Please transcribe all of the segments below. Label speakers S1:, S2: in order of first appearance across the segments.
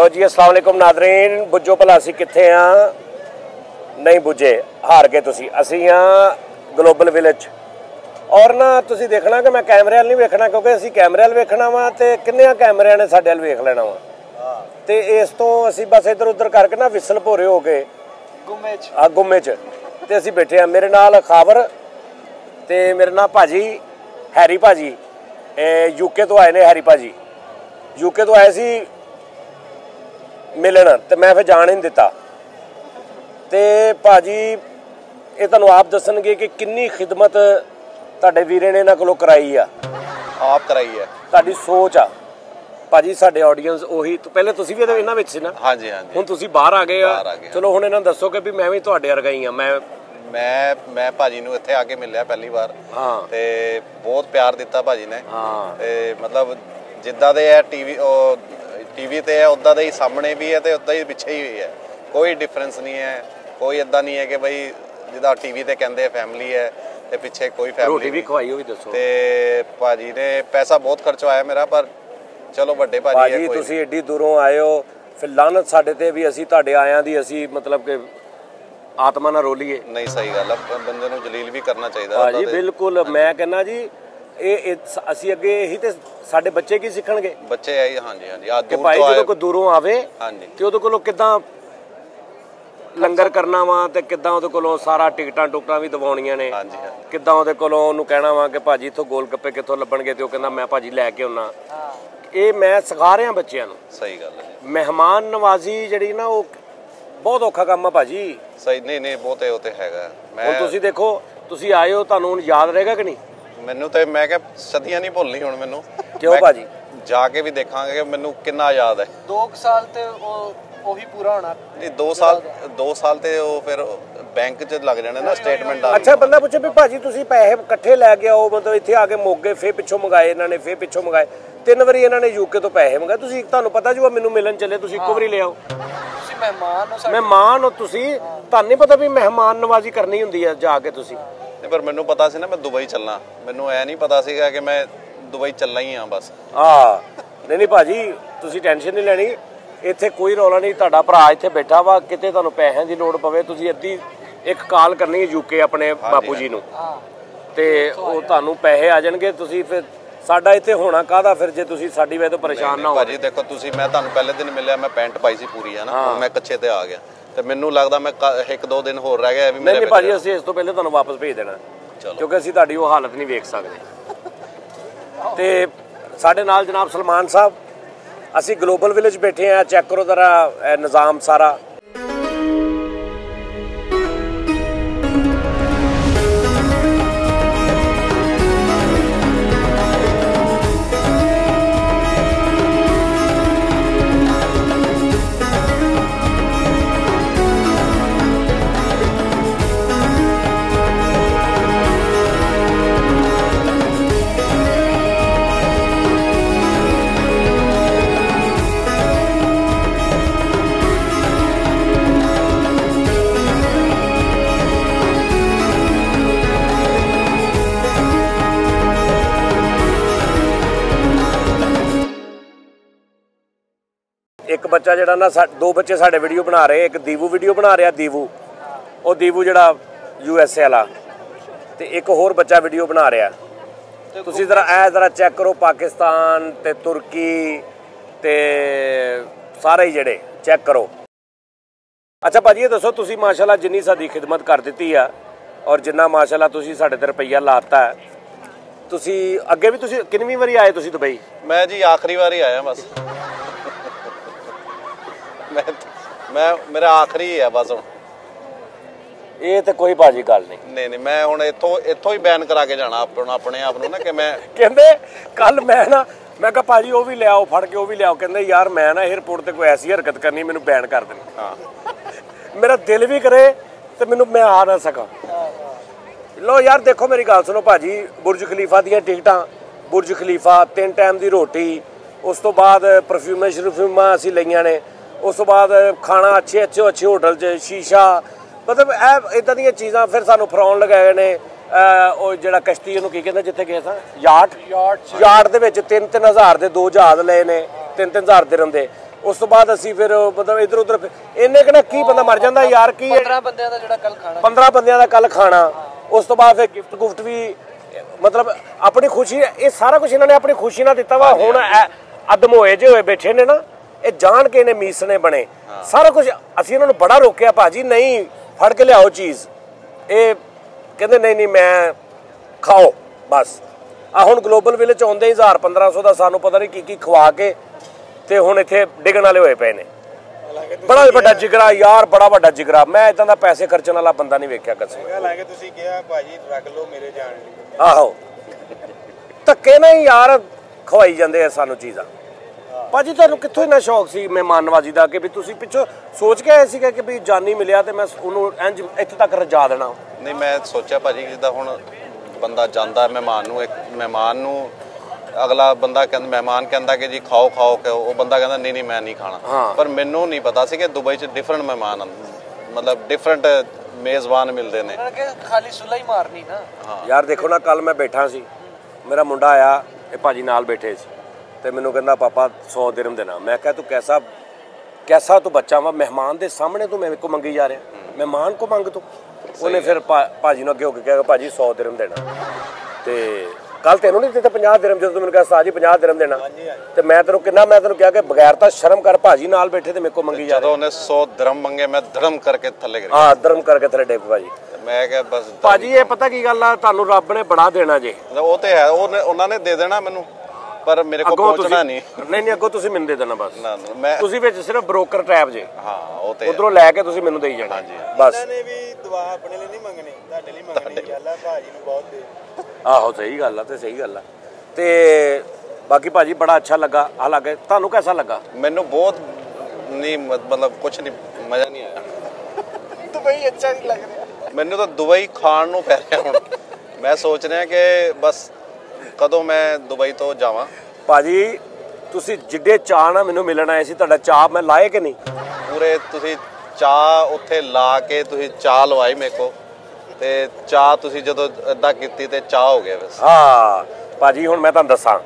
S1: लो जी अस्सलाम वालेकुम नादरीन, बुझो भला असी कित्थे हाँ? नहीं बुझे, हार गए तुसी। असी हाँ ग्लोबल विलेज और ना तुसी देखना कि मैं कैमरे वाल नहीं वेखना, क्योंकि असी कैमरे वाल वेखना वा ते किन्ने कैमरिਆਂ ने साडे वाल वेख लेना वा ते इस तो असी बस इधर उधर करके ना विसल भोरे हो के गुम्मे च ते असी बैठे हाँ। मेरे नाल खावर ते मेरे नाल भाजी हैरी भाजी यूके तो आए ने। हैरी भाजी यूके तो आए सी मिलन ते मैं फिर जान ही नहीं दिता। ते भाजी ये तुहानूं आप दसणगे कि किन्नी खिदमत तुहाडे वीरे ने इन्हां कोलों कराई आ।
S2: आप कराई है,
S1: तुहाडी सोच आ भाजी। साडे ऑडियंस ओही तो पहले तुसीं भी इन्हां विच सी ना?
S2: हाँ जी हाँ जी।
S1: हुण तुसीं बाहर आ गए आ, चलो हुण इन्हां दसो कि भी मैं भी तुहाडे वर्गा ही आ।
S2: मैं भाजी नूं इत्थे आके मिलिया पहली बार।
S1: हाँ
S2: ते बहुत प्यार दिता भाजी ने।
S1: हाँ
S2: ते मतलब जिद्दां दे है टीवी ते है उद्दां दे ही सामने भी है ते उद्दां ही पिछे ही है, कोई डिफरेंस नहीं है। कोई इदां नहीं है कि भाई जिद्दां टीवी ते कहंदे फैमिली है ते पिछे कोई फैमिली
S1: रोटी भी खवाई होई दसो।
S2: ते भाजी ने पैसा बहुत खर्चवाया मेरा, पर चलो वड्डे भाजी है।
S1: तुसीं एड्डी दूरों आए हो, फिर लानत साडे ते भी असीं तुहाडे आयां दी असीं मतलब कि आत्मा ना रोलीए।
S2: नहीं सही गल है, बंदे नूं जलील भी करना चाहिए
S1: भाजी। बिल्कुल मैं कहना जी असीं अगे यही ते साडे बच्चे की सीखणगे।
S2: बच्चे है हाँ जी हाँ जी।
S1: कि भाई जो कोई दूरों आवे
S2: हाँ जी
S1: ते उहदे कोलों किदां लंगर करना वा ते किदां उहदे कोलों सारा टिकटां टुकटां भी दवाउणियां ने।
S2: हाँ जी हाँ।
S1: किदां उहदे कोलों उहनूं कहना वा कि भाजी इत्थों गोल गप्पे कित्थों लब्भणगे ते ओह कहंदा मैं भाजी लै के आउणा। ਇਹ ਮੈਂ ਸਿਖਾ ਰਿਹਾ ਬੱਚਿਆਂ ਨੂੰ।
S2: ਸਹੀ ਗੱਲ ਹੈ ਜੀ।
S1: ਮਹਿਮਾਨ ਨਵਾਜ਼ੀ ਜਿਹੜੀ ਨਾ ਉਹ ਬਹੁਤ ਔਖਾ ਕੰਮ ਆ ਭਾਜੀ।
S2: ਸਹੀ ਨਹੀਂ ਬਹੁਤ ਉਹ ਤੇ ਹੈਗਾ।
S1: ਹੁਣ ਤੁਸੀਂ ਦੇਖੋ, ਤੁਸੀਂ ਆਏ ਹੋ, ਤੁਹਾਨੂੰ ਹੁਣ ਯਾਦ ਰਹੇਗਾ ਕਿ ਨਹੀਂ?
S2: ਮੈਨੂੰ ਤੇ ਮੈਂ ਕਿਹਾ ਸਦੀਆਂ ਨਹੀਂ ਭੁੱਲਣੀ ਹੁਣ ਮੈਨੂੰ।
S1: ਕਿਉਂ ਭਾਜੀ?
S2: ਜਾ ਕੇ ਵੀ ਦੇਖਾਂਗੇ ਕਿ ਮੈਨੂੰ ਕਿੰਨਾ ਯਾਦ ਹੈ।
S3: 2 ਸਾਲ ਤੇ ਉਹੀ ਪੂਰਾ ਹੋਣਾ।
S2: ਨਹੀਂ 2 ਸਾਲ ਤੇ ਉਹ ਫਿਰ ਬੈਂਕ 'ਚ ਲੱਗ ਜਾਣੇ ਨਾ ਸਟੇਟਮੈਂਟ ਆ।
S1: ਅੱਛਾ ਬੰਦਾ ਪੁੱਛੇ ਵੀ ਭਾਜੀ ਤੁਸੀਂ ਪੈਸੇ ਇਕੱਠੇ ਲੈ ਕੇ ਆਓ, ਮਤਲਬ ਇੱਥੇ ਆ ਕੇ ਮੋਗੇ ਫੇਰ ਪਿੱਛੋਂ ਮੰਗਾਏ ਇਹਨਾਂ ਨੇ, ਫੇਰ ਪਿੱਛੋਂ ਮੰਗਾਏ 3 ਵਾਰੀ ਇਹਨਾਂ ਨੇ ਯੂਕੇ ਤੋਂ ਪੈਸੇ ਮੰਗਾਏ। ਤੁਸੀਂ ਤੁਹਾਨੂੰ ਪਤਾ ਜੋ ਮੈਨੂੰ ਮਿਲਣ ਚੱਲੇ, ਤੁਸੀਂ ਇੱਕੋ ਵਾਰੀ ਲਿਆਓ।
S3: ਤੁਸੀਂ
S1: ਮਹਿਮਾਨ ਹੋ ਤੁਸੀਂ, ਤੁਹਾਨੂੰ ਨਹੀਂ ਪਤਾ ਵੀ ਮਹਿਮਾਨ ਨਵਾਜ਼ੀ ਕਰਨੀ ਹੁੰਦੀ ਹੈ ਜਾ ਕੇ ਤੁਸੀਂ।
S2: ਪਰ ਮੈਨੂੰ ਪਤਾ ਸੀ ਨਾ ਮੈਂ ਦੁਬਈ ਚੱਲਣਾ, ਮੈਨੂੰ ਐ ਨਹੀਂ ਪਤਾ ਸੀਗਾ ਕਿ ਮੈਂ ਦੁਬਈ ਚੱਲਣਾ ਹੀ ਆ ਬਸ।
S1: ਨਹੀਂ ਭਾਜੀ ਤੁਸੀਂ ਟੈਨਸ਼ਨ ਨਹੀਂ ਲੈਣੀ, ਇੱਥੇ ਕੋਈ ਰੌਲਾ ਨਹੀਂ। ਤੁਹਾਡਾ ਭਰਾ ਇੱਥੇ ਬੈਠਾ ਵਾ, ਕਿਤੇ ਤੁਹਾਨੂੰ ਪੈਸਿਆਂ ਦੀ ਲੋੜ ਪਵੇ ਤੁਸੀਂ ਅੱਧੀ ਇੱਕ ਕਾਲ ਕਰਨੀ ਹੈ ਯੂਕੇ ਆਪਣੇ ਬਾਪੂ ਜੀ ਨੂੰ ਤੇ ਉਹ ਤੁਹਾਨੂੰ ਪੈਸੇ ਆ ਜਾਣਗੇ। ਤੁਸੀਂ ਫਿਰ ਸਾਡਾ ਇੱਥੇ ਹੋਣਾ ਕਾਹਦਾ ਫਿਰ ਜੇ ਤੁਸੀਂ ਸਾਡੀ ਵਜ੍ਹਾ ਤੋਂ ਪਰੇਸ਼ਾਨ ਨਾ ਹੋ।
S2: ਭਾਜੀ ਦੇਖੋ ਤੁਸੀਂ, ਮੈਂ ਤੁਹਾਨੂੰ ਪਹਿਲੇ ਦਿਨ ਮਿਲਿਆ, ਮੈਂ ਪੈਂਟ ਪਾਈ ਸੀ ਪੂਰੀ ਹੈ ਨਾ, ਮੈਂ ਕੱਛੇ ਤੇ ਆ ਗਿਆ ਤੇ ਮੈਨੂੰ ਲੱਗਦਾ ਮੈਂ 1-2 ਦਿਨ ਹੋਰ ਰਹਿ ਗਿਆ ਵੀ ਮੇਰੇ। ਨਹੀਂ
S1: ਭਾਜੀ ਅਸੀਂ ਇਸ ਤੋਂ ਪਹਿਲੇ ਤੁਹਾਨੂੰ ਵਾਪਸ ਭੇਜ ਦੇਣਾ, ਕਿਉਂਕਿ ਅਸੀਂ ਤੁਹਾਡੀ ਉਹ ਹਾਲਤ ਨਹੀਂ ਵੇਖ ਸਕਦੇ। ਤੇ ਸਾਡੇ ਨਾਲ ਜਨਾਬ ਸਲਮਾਨ ਸਾਹਿਬ, ਅਸੀਂ ਗਲੋਬਲ ਵਿਲੇਜ ਬੈਠੇ ਆ। ਚੈੱਕ ਕਰੋ ਜ਼ਰਾ ਨਿਜ਼ਾਮ ਸਾਰਾ। एक बच्चा जड़ा ना 2 बच्चे साढ़े वीडियो बना रहे, एक दीवू वीडियो बना रहा, दीवू जड़ा USA वाला, ते एक होर बच्चा वीडियो बना रहा। तुसी जरा चेक करो, पाकिस्तान ते तुर्की ते सारे ही जड़े चेक करो। अच्छा भाजी ये दसो, तुसी माशाल्लाह जिन्नी साडी खिदमत कर दी है और जिन्ना माशाल्लाह तुसी साडे ते रुपया लाता है, तुसी अगे भी तुसी कितनी बारी आए तुसी दुबई? मैं
S2: जी आखिरी बार ही आया बस। मैं मेरा आखिरी है बस।
S1: ये तो कोई भाजी गल
S2: नहीं मैं हुण इत्थों ही बैन करा के जाना अपने आप ना कि मैं
S1: कहंदे कल मैं कहा भाजी वो भी ले आओ, फड़ के वो भी ले आओ। कहंदे यार मैं ना एयरपोर्ट ते कोई ऐसी हरकत करनी मैनू बैन कर देनी। हाँ मेरा दिल भी करे तो मैनू मैं आ ना सका। लो यार देखो मेरी गल सुनो भाजी, बुर्ज खलीफा दी टिकटां, बुर्ज खलीफा 3 टाइम की रोटी, उस तो बाद परफ्यूमां असीं लईआं ने, उस तो बाद खाना अच्छे होटल च, शीशा, मतलब इदां दी चीज़ां। फिर सानू फराउन लगाए ने ਉਹ ਜਿਹੜਾ ਕਸ਼ਤੀ ਉਹਨੂੰ ਕੀ ਕਹਿੰਦੇ ਜਿੱਥੇ ਗਏ ਸਾਂ, ਯਾਟ ਦੇ ਵਿੱਚ 3-3 ਹਜ਼ਾਰ ਦੇ 2 ਜਹਾਜ਼ ਲਏ ਨੇ, 3-3 ਹਜ਼ਾਰ ਦਿਰਹਮ ਦੇ। ਉਸ ਤੋਂ ਬਾਅਦ ਅਸੀਂ ਫਿਰ ਮਤਲਬ ਇੱਧਰ ਉੱਧਰ ਇੰਨੇ ਕਿ ਨਾ ਕੀ ਬੰਦਾ ਮਰ ਜਾਂਦਾ ਯਾਰ ਕੀ
S3: 15 ਬੰਦਿਆਂ ਦਾ ਜਿਹੜਾ ਕੱਲ ਖਾਣਾ
S1: 15 ਬੰਦਿਆਂ ਦਾ ਕੱਲ ਖਾਣਾ ਉਸ ਤੋਂ ਬਾਅਦ ਫਿਰ ਗਿਫਟ ਗੁਫਟ ਵੀ ਮਤਲਬ ਆਪਣੀ ਖੁਸ਼ੀ ਇਹ ਸਾਰਾ ਕੁਝ ਇਹਨਾਂ ਨੇ ਆਪਣੀ ਖੁਸ਼ੀ ਨਾਲ ਦਿੱਤਾ ਵਾ ਹੁਣ ਅਦਮ ਹੋਏ ਜੇ ਹੋਏ ਬੈਠੇ ਨੇ ਨਾ ਇਹ ਜਾਣ ਕੇ ਨੇ ਮੀਸਣੇ ਬਣੇ ਸਾਰਾ ਕੁਝ ਅਸੀਂ ਇਹਨਾਂ ਨੂੰ ਬੜਾ ਰੋਕਿਆ ਭਾਜੀ ਨਹੀਂ ਫੜ ਕੇ ਲਿਆਓ ਚੀਜ਼ ਇਹ ਕਹਿੰਦੇ ਨਹੀਂ ਮੈਂ ਖਾਓ ਬਸ ਆ ਹੁਣ ਗਲੋਬਲ ਵਿਲੇਜ ਆਉਂਦੇ ਹੀ 1000-1500 ਦਾ ਸਾਨੂੰ ਪਤਾ ਨਹੀਂ ਕੀ ਖਵਾ ਕੇ ਤੇ ਹੁਣ ਇੱਥੇ ਡਿੱਗਣ ਵਾਲੇ ਹੋਏ ਪਏ ਨੇ ਬੜਾ ਵੱਡਾ ਜਿਗਰਾ ਯਾਰ ਬੜਾ ਵੱਡਾ ਜਿਗਰਾ ਮੈਂ ਇਦਾਂ ਦਾ ਪੈਸੇ ਖਰਚਣ ਵਾਲਾ ਬੰਦਾ ਨਹੀਂ ਵੇਖਿਆ ਕਦੇ
S4: ਹਾਲਾਂਕਿ ਤੁਸੀਂ ਕਿਹਾ ਭਾਜੀ ਰੱਖ ਲਓ ਮੇਰੇ ਜਾਣ ਲਈ
S1: ਆਹੋ ਧੱਕੇ ਨਹੀਂ ਯਾਰ ਖਵਾਈ ਜਾਂਦੇ ਆ ਸਾਨੂੰ ਚੀਜ਼ਾਂ ਭਾਜੀ ਤੁਹਾਨੂੰ ਕਿੱਥੋਂ ਇੰਨਾ ਸ਼ੌਕ ਸੀ ਮਹਿਮਾਨ ਨਵਾਜ਼ੀ ਦਾ ਕਿ ਵੀ ਤੁਸੀਂ ਪਿੱਛੋਂ ਸੋਚ ਕੇ ਆਏ ਸੀਗੇ ਕਿ ਵੀ ਜਾਨੀ ਮਿਲਿਆ ਤੇ ਮੈਂ ਉਹਨੂੰ ਇੰਜ ਇੱਥੇ ਤੱਕ ਰਜਾ ਦੇਣਾ
S2: ਨਹੀਂ ਮੈਂ ਸੋਚਿਆ ਭਾਜੀ ਜਿੱਦਾਂ ਹੁਣ ਬੰਦਾ ਜਾਂਦਾ ਮਹਿਮਾਨ ਨੂੰ ਇੱਕ ਮਹਿਮਾਨ ਨੂੰ ਅਗਲਾ ਬੰਦਾ ਕਹਿੰਦਾ ਮਹਿਮਾਨ ਕਹਿੰਦਾ ਕਿ ਜੀ ਖਾਓ ਕਿ ਉਹ ਬੰਦਾ ਕਹਿੰਦਾ ਨਹੀਂ ਮੈਂ ਨਹੀਂ ਖਾਣਾ ਪਰ ਮੈਨੂੰ ਨਹੀਂ ਪਤਾ ਸੀ ਕਿ ਦੁਬਈ 'ਚ ਡਿਫਰੈਂਟ ਮਹਿਮਾਨ ਮਤਲਬ ਡਿਫਰੈਂਟ ਮੇਜ਼ਬਾਨ ਮਿਲਦੇ ਨੇ
S3: ਖਾਲੀ ਸੁਲਾ ਹੀ ਮਾਰਨੀ ਨਾ
S1: ਯਾਰ ਦੇਖੋ ਨਾ ਕੱਲ ਮੈਂ ਬੈਠਾ ਸੀ ਮੇਰਾ ਮੁੰਡਾ ਆਇਆ ਇਹ ਭਾਜੀ ਨਾਲ ਬੈਠੇ ਸੀ ਤੇ ਮੈਨੂੰ ਕਹਿੰਦਾ ਪਾਪਾ 100 ਦਿਰਹਮ ਦੇਣਾ ਮੈਂ ਕਿਹਾ ਤੂੰ ਕੈਸਾ ਤੂੰ ਬੱਚਾ ਵਾ ਮਹਿਮਾਨ ਦੇ ਸਾਹਮਣੇ ਤੂੰ ਮੇਰੇ ਕੋ ਮੰਗੀ ਜਾ ਰਿਹਾ ਮਹਿਮਾਨ ਕੋ ਮੰਗ ਤੂੰ ਉਹਨੇ ਫਿਰ ਭਾਜੀ ਨੂੰ ਅੱਗੇ ਹੋ ਕੇ ਕਿਹਾ ਭਾਜੀ 100 ਦਿਰਹਮ ਦੇਣਾ ਤੇ ਕੱਲ ਤੈਨੂੰ ਨਹੀਂ ਦਿੱਤੇ 50 ਦਿਰਹਮ ਜਦੋਂ ਤੂੰ ਮੈਨੂੰ ਕਿਹਾ ਸਾਜੀ 50 ਦਿਰਹਮ ਦੇਣਾ ਤੇ ਮੈਂ ਤੈਨੂੰ ਕਿਹਾ ਕਿ ਬਗੈਰ ਤਾਂ ਸ਼ਰਮ ਕਰ ਭਾਜੀ ਨਾਲ ਬੈਠੇ ਤੇ ਮੇਰੇ ਕੋ ਮੰਗੀ ਜਾ
S2: ਜਦੋਂ ਉਹਨੇ 100 ਦਿਰਹਮ ਮੰਗੇ ਮੈਂ ਧਰਮ ਕਰਕੇ ਥੱਲੇ ਗਿਰ
S1: ਹਾਂ ਧਰਮ ਕਰਕੇ ਥੱਲੇ ਡਿੱਗ ਭਾਜੀ
S2: ਮੈਂ ਕਿਹਾ ਬਸ
S1: ਭਾਜੀ ਇਹ ਪਤਾ ਕੀ ਗੱਲ ਆ ਤੁਹਾਨੂੰ ਰੱਬ ਨੇ ਬੜਾ ਦੇਣਾ ਜੇ
S2: ਉਹ ਤੇ ਹੈ ਉਹਨਾਂ ਨੇ ਦੇ ਦੇਣਾ ਮੈਨੂੰ ਪਰ ਮੇਰੇ ਕੋਲ ਪਹੁੰਚਣਾ ਨਹੀਂ
S1: ਅੱਗੋਂ ਤੁਸੀਂ ਮੈਨੂੰ ਦੇ ਦੇਣਾ ਬਸ
S2: ਮੈਂ
S1: ਤੁਸੀਂ ਵਿੱਚ ਸਿਰਫ ਬ੍ਰੋਕਰ ਟੈਪ ਜੇ
S2: ਹਾਂ ਉਹ ਤੇ
S1: ਉਧਰੋਂ ਲੈ ਕੇ ਤੁਸੀਂ ਮੈਨੂੰ ਦੇਈ ਜਾਣਾ ਬਸ
S4: ਇਹਨਾਂ ਨੇ ਵੀ ਦੁਆ ਆਪਣੇ ਲਈ ਨਹੀਂ ਮੰਗਣੀ ਤੁਹਾਡੇ ਲਈ ਮੰਗਣੀ ਚੱਲ ਭਾਜੀ ਨੂੰ ਬਹੁਤ ਦੇ
S1: ਆਹੋ ਸਹੀ ਗੱਲ ਆ ਤੇ ਸਹੀ ਗੱਲ ਆ ਤੇ ਬਾਕੀ ਭਾਜੀ ਬੜਾ ਅੱਛਾ ਲੱਗਾ ਹਾਲਾਂਕਿ ਤੁਹਾਨੂੰ ਕਿਹਦਾ ਲੱਗਾ
S2: ਮੈਨੂੰ ਬਹੁਤ ਨਹੀਂ ਮਤਲਬ ਕੁਝ ਨਹੀਂ ਮਜ਼ਾ ਨਹੀਂ ਆਇਆ
S3: ਦੁਬਈ ਅੱਛਾ ਨਹੀਂ ਲੱਗ ਰਿਹਾ
S2: ਮੈਨੂੰ ਤਾਂ ਦੁਬਈ ਖਾਣ ਨੂੰ ਪੈ ਰਿਹਾ ਹੁਣ ਮੈਂ ਸੋਚ ਰਿਹਾ ਕਿ ਬਸ ਕਦੋਂ ਮੈਂ ਦੁਬਈ ਤੋਂ ਜਾਵਾਂ
S1: ਭਾਜੀ ਤੁਸੀਂ ਜਿੱਡੇ ਚਾਹ ਨਾਲ ਮੈਨੂੰ ਮਿਲਣ ਆਏ ਸੀ ਤੁਹਾਡਾ ਚਾਹ ਮੈਂ ਲਾਏ ਕਿ ਨਹੀਂ
S2: ਪੂਰੇ ਤੁਸੀਂ ਚਾਹ ਉੱਥੇ ਲਾ ਕੇ ਤੁਸੀਂ ਚਾਹ ਲਵਾਈ ਮੇਰੇ ਕੋ ਤੇ ਚਾਹ ਤੁਸੀਂ ਜਦੋਂ ਇਦਾਂ ਕੀਤੀ ਤੇ ਚਾਹ ਹੋ ਗਿਆ ਬਸ
S1: ਹਾਂ ਭਾਜੀ ਹੁਣ ਮੈਂ ਤੁਹਾਨੂੰ ਦੱਸਾਂ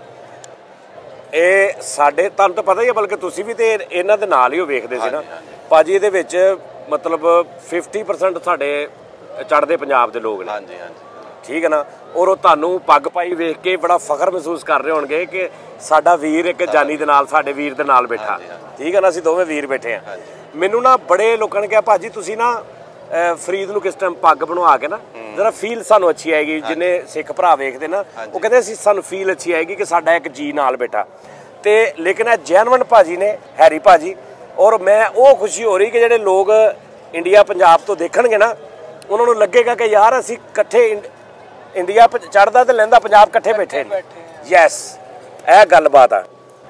S1: ਇਹ ਸਾਡੇ ਤੁਹਾਨੂੰ ਤਾਂ ਪਤਾ ਹੀ ਹੈ ਬਲਕਿ ਤੁਸੀਂ ਵੀ ਤੇ ਇਹਨਾਂ ਦੇ ਨਾਲ ਹੀ ਉਹ ਵੇਖਦੇ ਸੀ ਨਾ ਭਾਜੀ ਇਹਦੇ ਵਿੱਚ ਮਤਲਬ 50% ਸਾਡੇ ਚੜ੍ਹਦੇ ਪੰਜਾਬ ਦੇ ਲੋਕ ਨੇ
S2: ਹਾਂਜੀ
S1: ਠੀਕ ਹੈ ਨਾ ਔਰ ਉਹ ਤੁਹਾਨੂੰ ਪੱਗ ਪਾਈ ਵੇਖ ਕੇ ਬੜਾ ਫਖਰ ਮਹਿਸੂਸ ਕਰ ਰਹੇ ਹੋਣਗੇ ਕਿ ਸਾਡਾ ਵੀਰ ਇੱਕ ਜਾਨੀ ਦੇ ਨਾਲ ਸਾਡੇ ਵੀਰ ਦੇ ਨਾਲ ਬੈਠਾ ਠੀਕ ਹੈ ਨਾ ਅਸੀਂ ਦੋਵੇਂ ਵੀਰ ਬੈਠੇ ਆ ਮੈਨੂੰ ਨਾ ਬੜੇ ਲੋਕਾਂ ਨੇ ਕਿਹਾ ਭਾਜੀ ਤੁਸੀਂ ਨਾ ਫਰੀਦ ਨੂੰ ਕਿਸ ਟਾਈਮ ਪੱਗ ਬਣਵਾ ਕੇ ਨਾ ਜਰਾ ਫੀਲ ਸਾਨੂੰ ਅੱਛੀ ਆਏਗੀ ਜਿੰਨੇ ਸਿੱਖ ਭਰਾ ਵੇਖਦੇ ਨਾ ਉਹ ਕਹਿੰਦੇ ਅਸੀਂ ਸਾਨੂੰ ਫੀਲ ਅੱਛੀ ਆਏਗੀ ਕਿ ਸਾਡਾ ਇੱਕ ਜੀ ਨਾਲ ਬੈਠਾ ਤੇ ਲੇਕਿਨ ਇਹ ਜੈਨਵਨ ਭਾਜੀ ਨੇ ਹੈਰੀ ਭਾਜੀ ਔਰ ਮੈਂ ਉਹ ਖੁਸ਼ੀ ਹੋ ਰਹੀ ਕਿ ਜਿਹੜੇ ਲੋਕ ਇੰਡੀਆ ਪੰਜਾਬ ਤੋਂ ਦੇਖਣਗੇ ਨਾ ਉਹਨਾਂ ਨੂੰ ਲੱਗੇਗਾ ਕਿ ਯਾਰ ਅਸੀਂ ਇਕੱਠੇ ਇੰਡੀਆ ਚੜ੍ਹਦਾ ਤੇ ਲੈਂਦਾ ਪੰਜਾਬ ਇਕੱਠੇ ਬੈਠੇ ਨੇ ਯੈਸ ਇਹ ਗੱਲਬਾਤ ਆ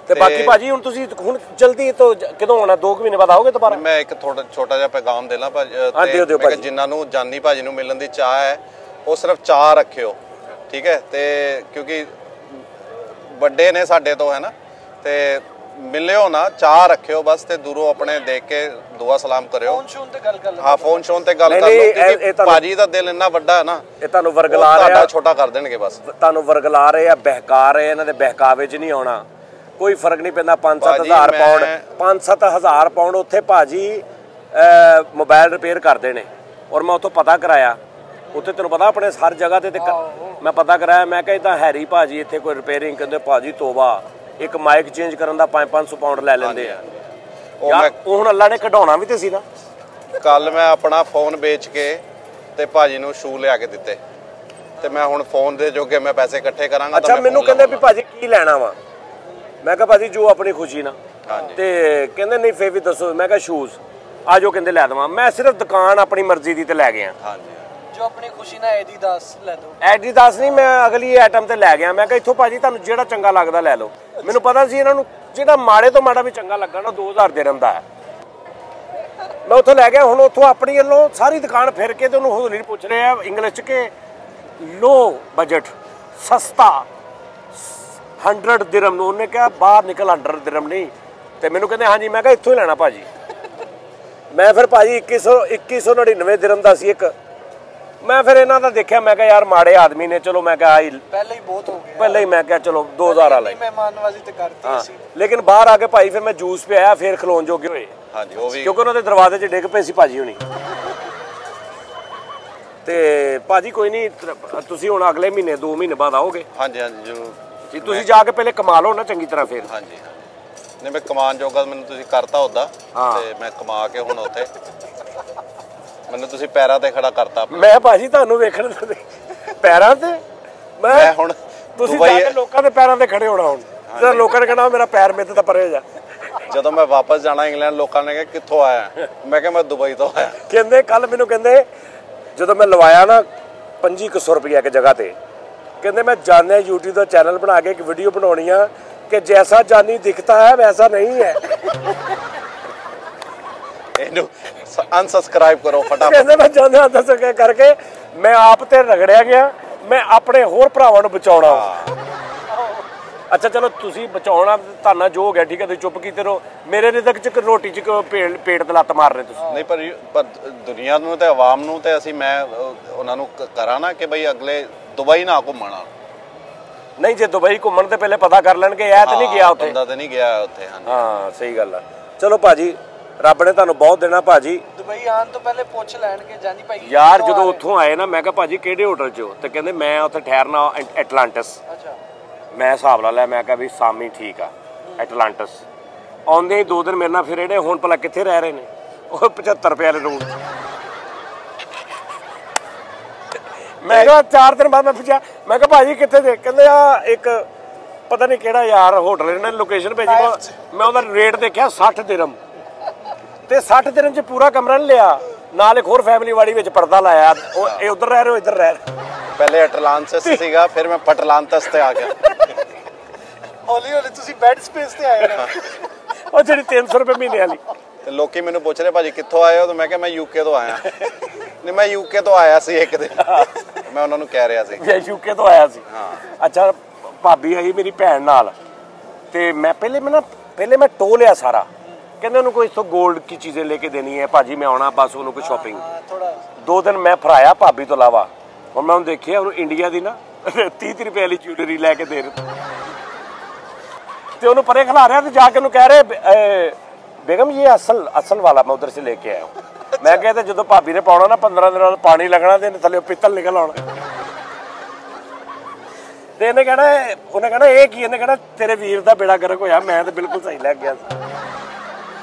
S1: ਤੇ ਬਾਕੀ ਭਾਜੀ ਹੁਣ ਤੁਸੀਂ ਹੁਣ ਜਲਦੀ ਤੋਂ ਕਦੋਂ ਆਉਣਾ 2 ਮਹੀਨੇ ਬਾਅਦ ਆਓਗੇ ਦੁਬਾਰਾ
S2: ਮੈਂ ਇੱਕ ਥੋੜਾ ਛੋਟਾ ਜਿਹਾ ਪੈਗਾਮ ਦੇਣਾ ਭਾਜੀ ਜਿਨ੍ਹਾਂ ਨੂੰ ਜਾਨੀ ਭਾਜੀ ਨੂੰ ਮਿਲਣ ਦੀ ਚਾਹ ਹੈ ਉਹ ਸਿਰਫ ਚਾਹ ਰੱਖਿਓ ਠੀਕ ਹੈ ਤੇ ਕਿਉਂਕਿ ਵੱਡੇ ਨੇ ਸਾਡੇ ਤੋਂ ਹੈ ਨਾ ਤੇ ਮਿਲਿਓ ਨਾ ਚਾਹ ਰੱਖਿਓ ਬਸ ਤੇ ਦੂਰੋਂ ਆਪਣੇ ਦੇਖ ਕੇ ਦੁਆ ਸਲਾਮ ਕਰਿਓ
S3: ਫੋਨ ਸ਼ੋਨ ਤੇ ਗੱਲ ਕਰ ਲਓ
S2: ਹਾਂ ਫੋਨ ਸ਼ੋਨ ਤੇ ਗੱਲ ਕਰ ਲਓ ਭਾਜੀ ਦਾ ਦਿਲ ਇੰਨਾ ਵੱਡਾ ਹੈ ਨਾ
S1: ਇਹ ਤੁਹਾਨੂੰ ਵਰਗਲਾ ਰਿਹਾ
S2: ਤੁਹਾਡਾ ਛੋਟਾ ਕਰ ਦੇਣਗੇ ਬਸ
S1: ਤੁਹਾਨੂੰ ਵਰਗਲਾ ਰਹੇ ਆ ਬਹਿਕਾ ਰਹੇ ਇਹਨਾਂ ਦੇ ਬਹਿਕਾਵੇ 'ਚ ਨਹੀਂ ਆਉਣਾ ਕੋਈ ਫਰਕ ਨਹੀਂ ਪੈਂਦਾ 5-7 ਹਜ਼ਾਰ ਪਾਉਂਡ 5-7 ਹਜ਼ਾਰ ਪਾਉਂਡ ਉੱਥੇ ਭਾਜੀ ਮੋਬਾਈਲ ਰਿਪੇਅਰ ਕਰਦੇ ਨੇ ਔਰ ਮੈਂ ਉੱਥੋਂ ਪਤਾ ਕਰਾਇਆ ਉੱਥੇ ਤੈਨੂੰ ਪਤਾ ਆਪਣੇ ਹਰ ਜਗ੍ਹਾ ਤੇ ਮੈਂ ਪਤਾ ਕਰਾਇਆ ਮੈਂ ਕਿਹਾ ਇਦਾਂ ਹੈਰੀ ਭਾਜੀ ਇੱਥੇ ਕੋਈ ਰਿਪੇਅਰਿੰਗ ਕਹਿੰਦੇ ਭਾਜੀ ਤੋਬਾ ਇੱਕ ਮਾਈਕ ਚੇਂਜ ਕਰਨ ਦਾ 500 ਪਾਉਂਡ ਲੈ ਲੈਂਦੇ ਆ ਉਹ ਹੁਣ ਅੱਲਾ ਨੇ ਕਢਾਉਣਾ ਵੀ ਤੇ ਸੀ ਨਾ
S2: ਕੱਲ ਮੈਂ ਆਪਣਾ ਫੋਨ ਵੇਚ ਕੇ ਤੇ ਭਾਜੀ ਨੂੰ ਸ਼ੂ ਲਿਆ ਕੇ ਦਿੱਤੇ ਤੇ ਮੈਂ ਹੁਣ ਫੋਨ ਦੇ ਜੋਗੇ ਮੈਂ ਪੈਸੇ ਇਕੱਠੇ ਕਰਾਂਗਾ
S1: ਅੱਛਾ ਮੈਨੂੰ ਕਹਿੰਦੇ ਵੀ ਭਾਜੀ ਕੀ ਲੈਣਾ ਵਾ ਮੈਂ ਕਿਹਾ ਭਾਜੀ ਜੋ ਆਪਣੀ ਖੁਸ਼ੀ ਨਾ ਤੇ ਕਹਿੰਦੇ ਨਹੀਂ ਫੇਰ ਵੀ ਦੱਸੋ ਮੈਂ ਕਿਹਾ ਸ਼ੂਜ਼ ਆ ਜੋ ਕਹਿੰਦੇ ਲੈ ਦੇਵਾਂ ਮੈਂ ਸਿਰਫ ਦੁਕਾਨ ਆਪਣੀ ਮਰਜ਼ੀ ਦੀ ਤੇ ਲੈ ਗਿਆ
S3: ਜੋ ਆਪਣੀ ਖੁਸ਼ੀ ਨਾਲ ਐਡੀਦਾਸ ਲੈ ਲਓ
S1: ਐਡੀਦਾਸ ਨਹੀਂ ਮੈਂ ਅਗਲੀ ਆਈਟਮ ਤੇ ਲੈ ਗਿਆ ਮੈਂ ਕਿਹਾ ਇੱਥੋਂ ਭਾਜੀ ਤੁਹਾਨੂੰ ਜਿਹੜਾ ਚੰਗਾ ਲੱਗਦਾ ਲੈ ਲਓ ਮੈਨੂੰ ਪਤਾ ਸੀ ਇਹਨਾਂ ਨੂੰ ਜਿਹੜਾ ਮਾੜੇ ਤੋਂ ਮਾੜਾ ਵੀ ਚੰਗਾ ਲੱਗਾ ਨਾ 2000 ਦਿਰਹਮ ਦਾ ਮੈਂ ਉੱਥੋਂ ਲੈ ਗਿਆ ਹੁਣ ਉੱਥੋਂ ਆਪਣੀ ਵੱਲੋਂ ਸਾਰੀ ਦੁਕਾਨ ਫਿਰ ਕੇ ਤੇ ਉਹਨੂੰ ਹੌਲੀ ਪੁੱਛ ਰਿਹਾ ਇੰਗਲਿਸ਼ 'ਚ ਕਿ ਲੋ ਬਜਟ ਸਸਤਾ 100 ਦਿਰਹਮ ਨੂੰ ਉਹਨੇ ਕਿਹਾ ਬਾਹਰ ਨਿਕਲ 100 ਦਿਰਹਮ ਨਹੀਂ ਤੇ ਮੈਨੂੰ ਕਹਿੰਦੇ ਹਾਂਜੀ ਮੈਂ ਕਿਹਾ ਇੱਥੋਂ ਹੀ ਲੈਣਾ ਭਾਜੀ ਮੈਂ ਫਿਰ ਭਾਜੀ 2199 ਦਿਰਹਮ ਦਾ ਸੀ ਇੱਕ ਮੈਂ ਫਿਰ ਇਹਨਾਂ ਦਾ ਦੇਖਿਆ, ਮੈਂ ਕਿਹਾ ਯਾਰ ਮਾੜੇ ਆਦਮੀ ਨੇ, ਚਲੋ ਮੈਂ ਕਿਹਾ
S3: ਪਹਿਲੇ ਹੀ ਬਹੁਤ ਹੋ ਗਿਆ,
S1: ਪਹਿਲੇ ਹੀ ਮੈਂ ਕਿਹਾ ਚਲੋ 2000 ਵਾਲਾ ਹੀ।
S3: ਮਹਿਮਾਨ ਨਵਾਜ਼ੀ ਤੇ ਕਰਤੀ ਸੀ,
S1: ਲੇਕਿਨ ਬਾਹਰ ਆ ਕੇ ਭਾਈ ਫਿਰ ਮੈਂ ਜੂਸ ਪਿਆਇਆ, ਫਿਰ ਖਲੋਣ ਜੋਗੇ ਹੋਏ।
S2: ਹਾਂਜੀ ਉਹ ਵੀ,
S1: ਕਿਉਂਕਿ ਉਹਨਾਂ ਦੇ ਦਰਵਾਜ਼ੇ 'ਚ ਡਿੱਗ ਪਏ ਸੀ ਭਾਜੀ ਹੁਣੀ। ਤੇ ਭਾਜੀ ਕੋਈ ਨਹੀਂ, ਤੁਸੀਂ ਹੁਣ ਅਗਲੇ ਮਹੀਨੇ 2 ਮਹੀਨੇ ਬਾਅਦ ਆਓਗੇ?
S2: ਹਾਂਜੀ ਹਾਂਜੀ ਜ਼ਰੂਰ
S1: ਜੀ, ਤੁਸੀਂ ਜਾ ਕੇ ਪਹਿਲੇ ਕਮਾ ਲਓ ਨਾ ਚੰਗੀ ਤਰ੍ਹਾਂ ਫਿਰ।
S2: ਹਾਂਜੀ ਹਾਂਜੀ, ਨਹੀਂ ਮੈਂ ਕਮਾਨ ਜੋਗਾ ਮੈਨੂੰ ਤੁਸੀਂ ਕਰਤਾ ਉੱਦਾਂ, ਤੇ ਮੈਂ ਕਮਾ ਕੇ ਹੁਣ ਉੱਥੇ ਮੈਨੂੰ ਤੁਸੀਂ ਪੈਰਾਂ ਤੇ ਖੜਾ ਕਰਤਾ।
S1: ਮੈਂ ਭਾਜੀ ਤੁਹਾਨੂੰ ਵੇਖਣ ਪੈਰਾਂ ਤੇ,
S2: ਮੈਂ ਹੁਣ
S1: ਤੁਸੀਂ ਜਾ ਕੇ ਲੋਕਾਂ ਦੇ ਪੈਰਾਂ ਤੇ ਖੜੇ ਹੋਣਾ ਹੁਣ, ਜਦੋਂ ਲੋਕਾਂ ਨੇ ਕਹਿਣਾ ਮੇਰਾ ਪੈਰ ਮੇਰੇ ਤਾਂ ਪਰੇ ਹੋ ਜਾ।
S2: ਜਦੋਂ ਮੈਂ ਵਾਪਸ ਜਾਣਾ ਇੰਗਲੈਂਡ, ਲੋਕਾਂ ਨੇ ਕਿਹਾ ਕਿੱਥੋਂ ਆਇਆ, ਮੈਂ ਕਿਹਾ ਮੈਂ ਦੁਬਈ ਤੋਂ ਆਇਆ।
S1: ਕਹਿੰਦੇ ਕੱਲ ਮੈਨੂੰ ਕਹਿੰਦੇ ਜਦੋਂ ਮੈਂ ਲਵਾਇਆ ਨਾ 2500 ਰੁਪਏ ਇੱਕ ਜਗ੍ਹਾ ਤੇ, ਕਹਿੰਦੇ मैं जाने YouTube ਦਾ ਚੈਨਲ ਬਣਾ ਕੇ ਇੱਕ ਵੀਡੀਓ ਬਣਾਉਣੀ ਆ ਕਿ जैसा जानी दिखता है वैसा नहीं है।
S2: ਇਹਨੂੰ ਅਨਸਬਸਕ੍ਰਾਈਬ ਕਰੋ ਫਟਾਫਟ।
S1: ਕਹਿੰਦੇ ਮੈਂ ਜਾਣੇ ਅਨਸਬਸਕ੍ਰਾਈਬ ਕਰਕੇ ਮੈਂ ਆਪ ਤੇ ਰਗੜਿਆ ਗਿਆ, ਮੈਂ ਆਪਣੇ ਹੋਰ ਭਰਾਵਾਂ ਨੂੰ ਬਚਾਉਣਾ। ਅੱਛਾ ਚਲੋ ਤੁਸੀਂ ਬਚਾਉਣਾ ਤੁਹਾਨੂੰ ਜੋ ਹੋ ਗਿਆ ਠੀਕ ਹੈ, ਤੁਸੀਂ ਚੁੱਪ ਕੀਤੇ ਰਹੋ। ਮੇਰੇ ਰਿਜ਼ਕ ਚ ਰੋਟੀ ਚ ਪੇਟ ਤੇ ਲੱਤ ਮਾਰ ਰਹੇ ਤੁਸੀਂ।
S2: ਨਹੀਂ ਪਰ ਦੁਨੀਆ ਨੂੰ ਤੇ ਆਵਾਮ ਨੂੰ ਤੇ ਅਸੀਂ ਮੈਂ ਉਹਨਾਂ ਨੂੰ ਕਰਾਂ ਨਾ ਕਿ ਬਈ ਅਗਲੇ ਦੁਬਈ ਨਾ ਘੁੰਮਣਾ।
S1: ਨਹੀਂ ਜੇ ਦੁਬਈ ਘੁੰਮਣ ਤੇ ਪਹਿਲੇ ਪਤਾ ਕਰ ਲੈਣਗੇ ਇਹ ਤੇ ਨਹੀਂ ਗਿਆ ਉੱਥੇ,
S2: ਬੰਦਾ ਤੇ ਨਹੀਂ ਗਿਆ ਉੱਥੇ।
S1: ਹਾਂ ਸਹੀ ਗੱਲ ਆ। ਚਲੋ ਭਾਜੀ ਰੱਬ ਨੇ ਤੁਹਾਨੂੰ ਬਹੁਤ ਦੇਣਾ ਭਾਜੀ।
S3: ਦੁਬਈ ਆਉਣ ਤੋਂ ਪਹਿਲੇ ਪੁੱਛ ਲੈਣਗੇ ਜਾਨੀ ਭਾਈ
S1: ਯਾਰ ਜਦੋਂ ਉੱਥੋਂ ਆਏ ਨਾ, ਮੈਂ ਕਿਹਾ ਭਾਜੀ ਕਿਹੜੇ ਹੋਟਲ 'ਚ? ਤੇ ਕਹਿੰਦੇ ਮੈਂ ਉੱਥੇ ਠਹਿਰਨਾ ਐਟਲਾਂਟਸ।
S3: ਅੱਛਾ
S1: ਮੈਂ ਹਿਸਾਬ ਲਾ ਲਿਆ, ਮੈਂ ਕਿਹਾ ਵੀ ਸਾਮੀ ਠੀਕ ਆ ਐਟਲਾਂਟਸ। ਆਉਂਦੇ ਹੀ 2 ਦਿਨ ਮੇਰੇ ਨਾਲ ਫਿਰ ਇਹਨੇ ਹੁਣ ਭਲਾ ਕਿੱਥੇ ਰਹਿ ਰਹੇ ਨੇ, ਉਹ 75 ਰੁਪਏ ਵਾਲੇ ਰੂਮ। ਮੈਂ ਕਿਹਾ 4 ਦਿਨ ਬਾਅਦ ਮੈਂ ਪੁੱਛਿਆ, ਮੈਂ ਕਿਹਾ ਭਾਜੀ ਕਿੱਥੇ ਦੇ? ਕਹਿੰਦੇ ਆ ਇੱਕ ਪਤਾ ਨਹੀਂ ਕਿਹੜਾ ਯਾਰ ਹੋਟਲ, ਇਹਨਾਂ ਨੇ ਲੋਕੇਸ਼ਨ ਭੇਜੀ। ਮੈਂ ਉਹਦਾ ਰੇਟ ਦੇਖਿਆ 60 ਦਿਰਹਮ, ਤੇ 60 ਦਿਰਹਮ 'ਚ ਪੂਰਾ ਕਮਰਾ ਨਹੀਂ ਲਿਆ, ਨਾਲ ਇੱਕ ਹੋਰ ਫੈਮਿਲੀ ਵਾੜੀ ਵਿੱਚ ਪਰਦਾ ਲਾਇਆ। ਇਹ ਉਧਰ ਰਹਿ ਰਹੇ ਹੋ, ਇੱਧਰ ਰਹਿ ਰਹੇ।
S2: ਪਹਿਲੇ ਐਟਲਾਂਟਸ ਸੀਗਾ, ਫਿਰ ਮੈਂ ਪਟਲਾਂਟਸ ਤੇ ਆ ਗਿਆ।
S3: ਹੌਲੀ ਹੌਲੀ ਤੁਸੀਂ ਬੈੱਡ ਸਪੇਸ ਤੇ ਆਏ ਨਾ।
S1: ਉਹ ਜਿਹੜੀ 300 ਰੁਪਏ ਮਹੀਨੇ ਵਾਲੀ।
S2: ਤੇ ਲੋਕੀ ਮੈਨੂੰ ਪੁੱਛ ਰਹੇ ਭਾਜੀ ਕਿੱਥੋਂ ਆਏ ਹੋ, ਤੇ ਮੈਂ ਕਿਹਾ ਮੈਂ ਯੂਕੇ ਤੋਂ ਆਇਆ। ਨਹੀਂ ਮੈਂ ਯੂਕੇ ਤੋਂ ਆਇਆ ਸੀ ਇੱਕ ਦਿਨ, ਮੈਂ ਉਹਨਾਂ ਨੂੰ ਕਹਿ ਰਿਹਾ ਸੀ
S1: ਮੈਂ ਯੂਕੇ ਤੋਂ ਆਇਆ ਸੀ। ਅੱਛਾ ਭਾਬੀ ਆਈ ਮੇਰੀ ਭੈਣ ਨਾਲ, ਤੇ ਮੈਂ ਪਹਿਲੇ ਮੈਂ ਟੋ ਲਿਆ ਸਾਰਾ। ਕਹਿੰਦੇ ਉਹਨੂੰ ਕੋਈ ਇਥੋਂ ਗੋਲਡ की चीजें लेके देनी है ਭਾਜੀ, मैं आना बस ਉਹਨੂੰ ਕੋਈ ਸ਼ਾਪਿੰਗ। 2 ਦਿਨ ਮੈਂ ਫਰਾਇਆ ਭਾਬੀ ਤੋਂ ਇਲਾਵਾ। ਹੁਣ ਮੈਂ ਉਹਨੂੰ ਦੇਖਿਆ, ਉਹਨੂੰ ਇੰਡੀਆ ਦੀ ਨਾ 30 ਰੁਪਏ ਵਾਲੀ ਜੁਐਲਰੀ ਲੈ ਕੇ ਦੇ ਰਹੇ, ਤੇ ਉਹਨੂੰ ਪਰੇ ਖਿਲਾ ਰਿਹਾ, ਤੇ ਜਾ ਕੇ ਉਹਨੂੰ ਕਹਿ ਰਹੇ बेगम ये असल वाला मैं उधर से लेके आया हूँ। मैं कहते ਜਦੋਂ ਭਾਬੀ ਨੇ ਪਾਉਣਾ ਨਾ 15 ਦਿਨਾਂ ਦਾ ਪਾਣੀ ਲੱਗਣਾ, ਤੇ ਥੱਲੇ ਪਿੱਤਲ ਨਿਕਲ ਆਉਣਾ। ਤੇ ਉਹਨੇ ਕਹਿਣਾ ਇਹ ਕੀ? ਇਹਨੇ ਕਹਿਣਾ ਤੇਰੇ ਵੀਰ ਦਾ ਬੇੜਾ ਗਰਕ ਹੋਇਆ, ਮੈਂ ਤਾਂ ਬਿਲਕੁਲ ਸਹੀ ਲੱਗ ਗਿਆ ਸੀ।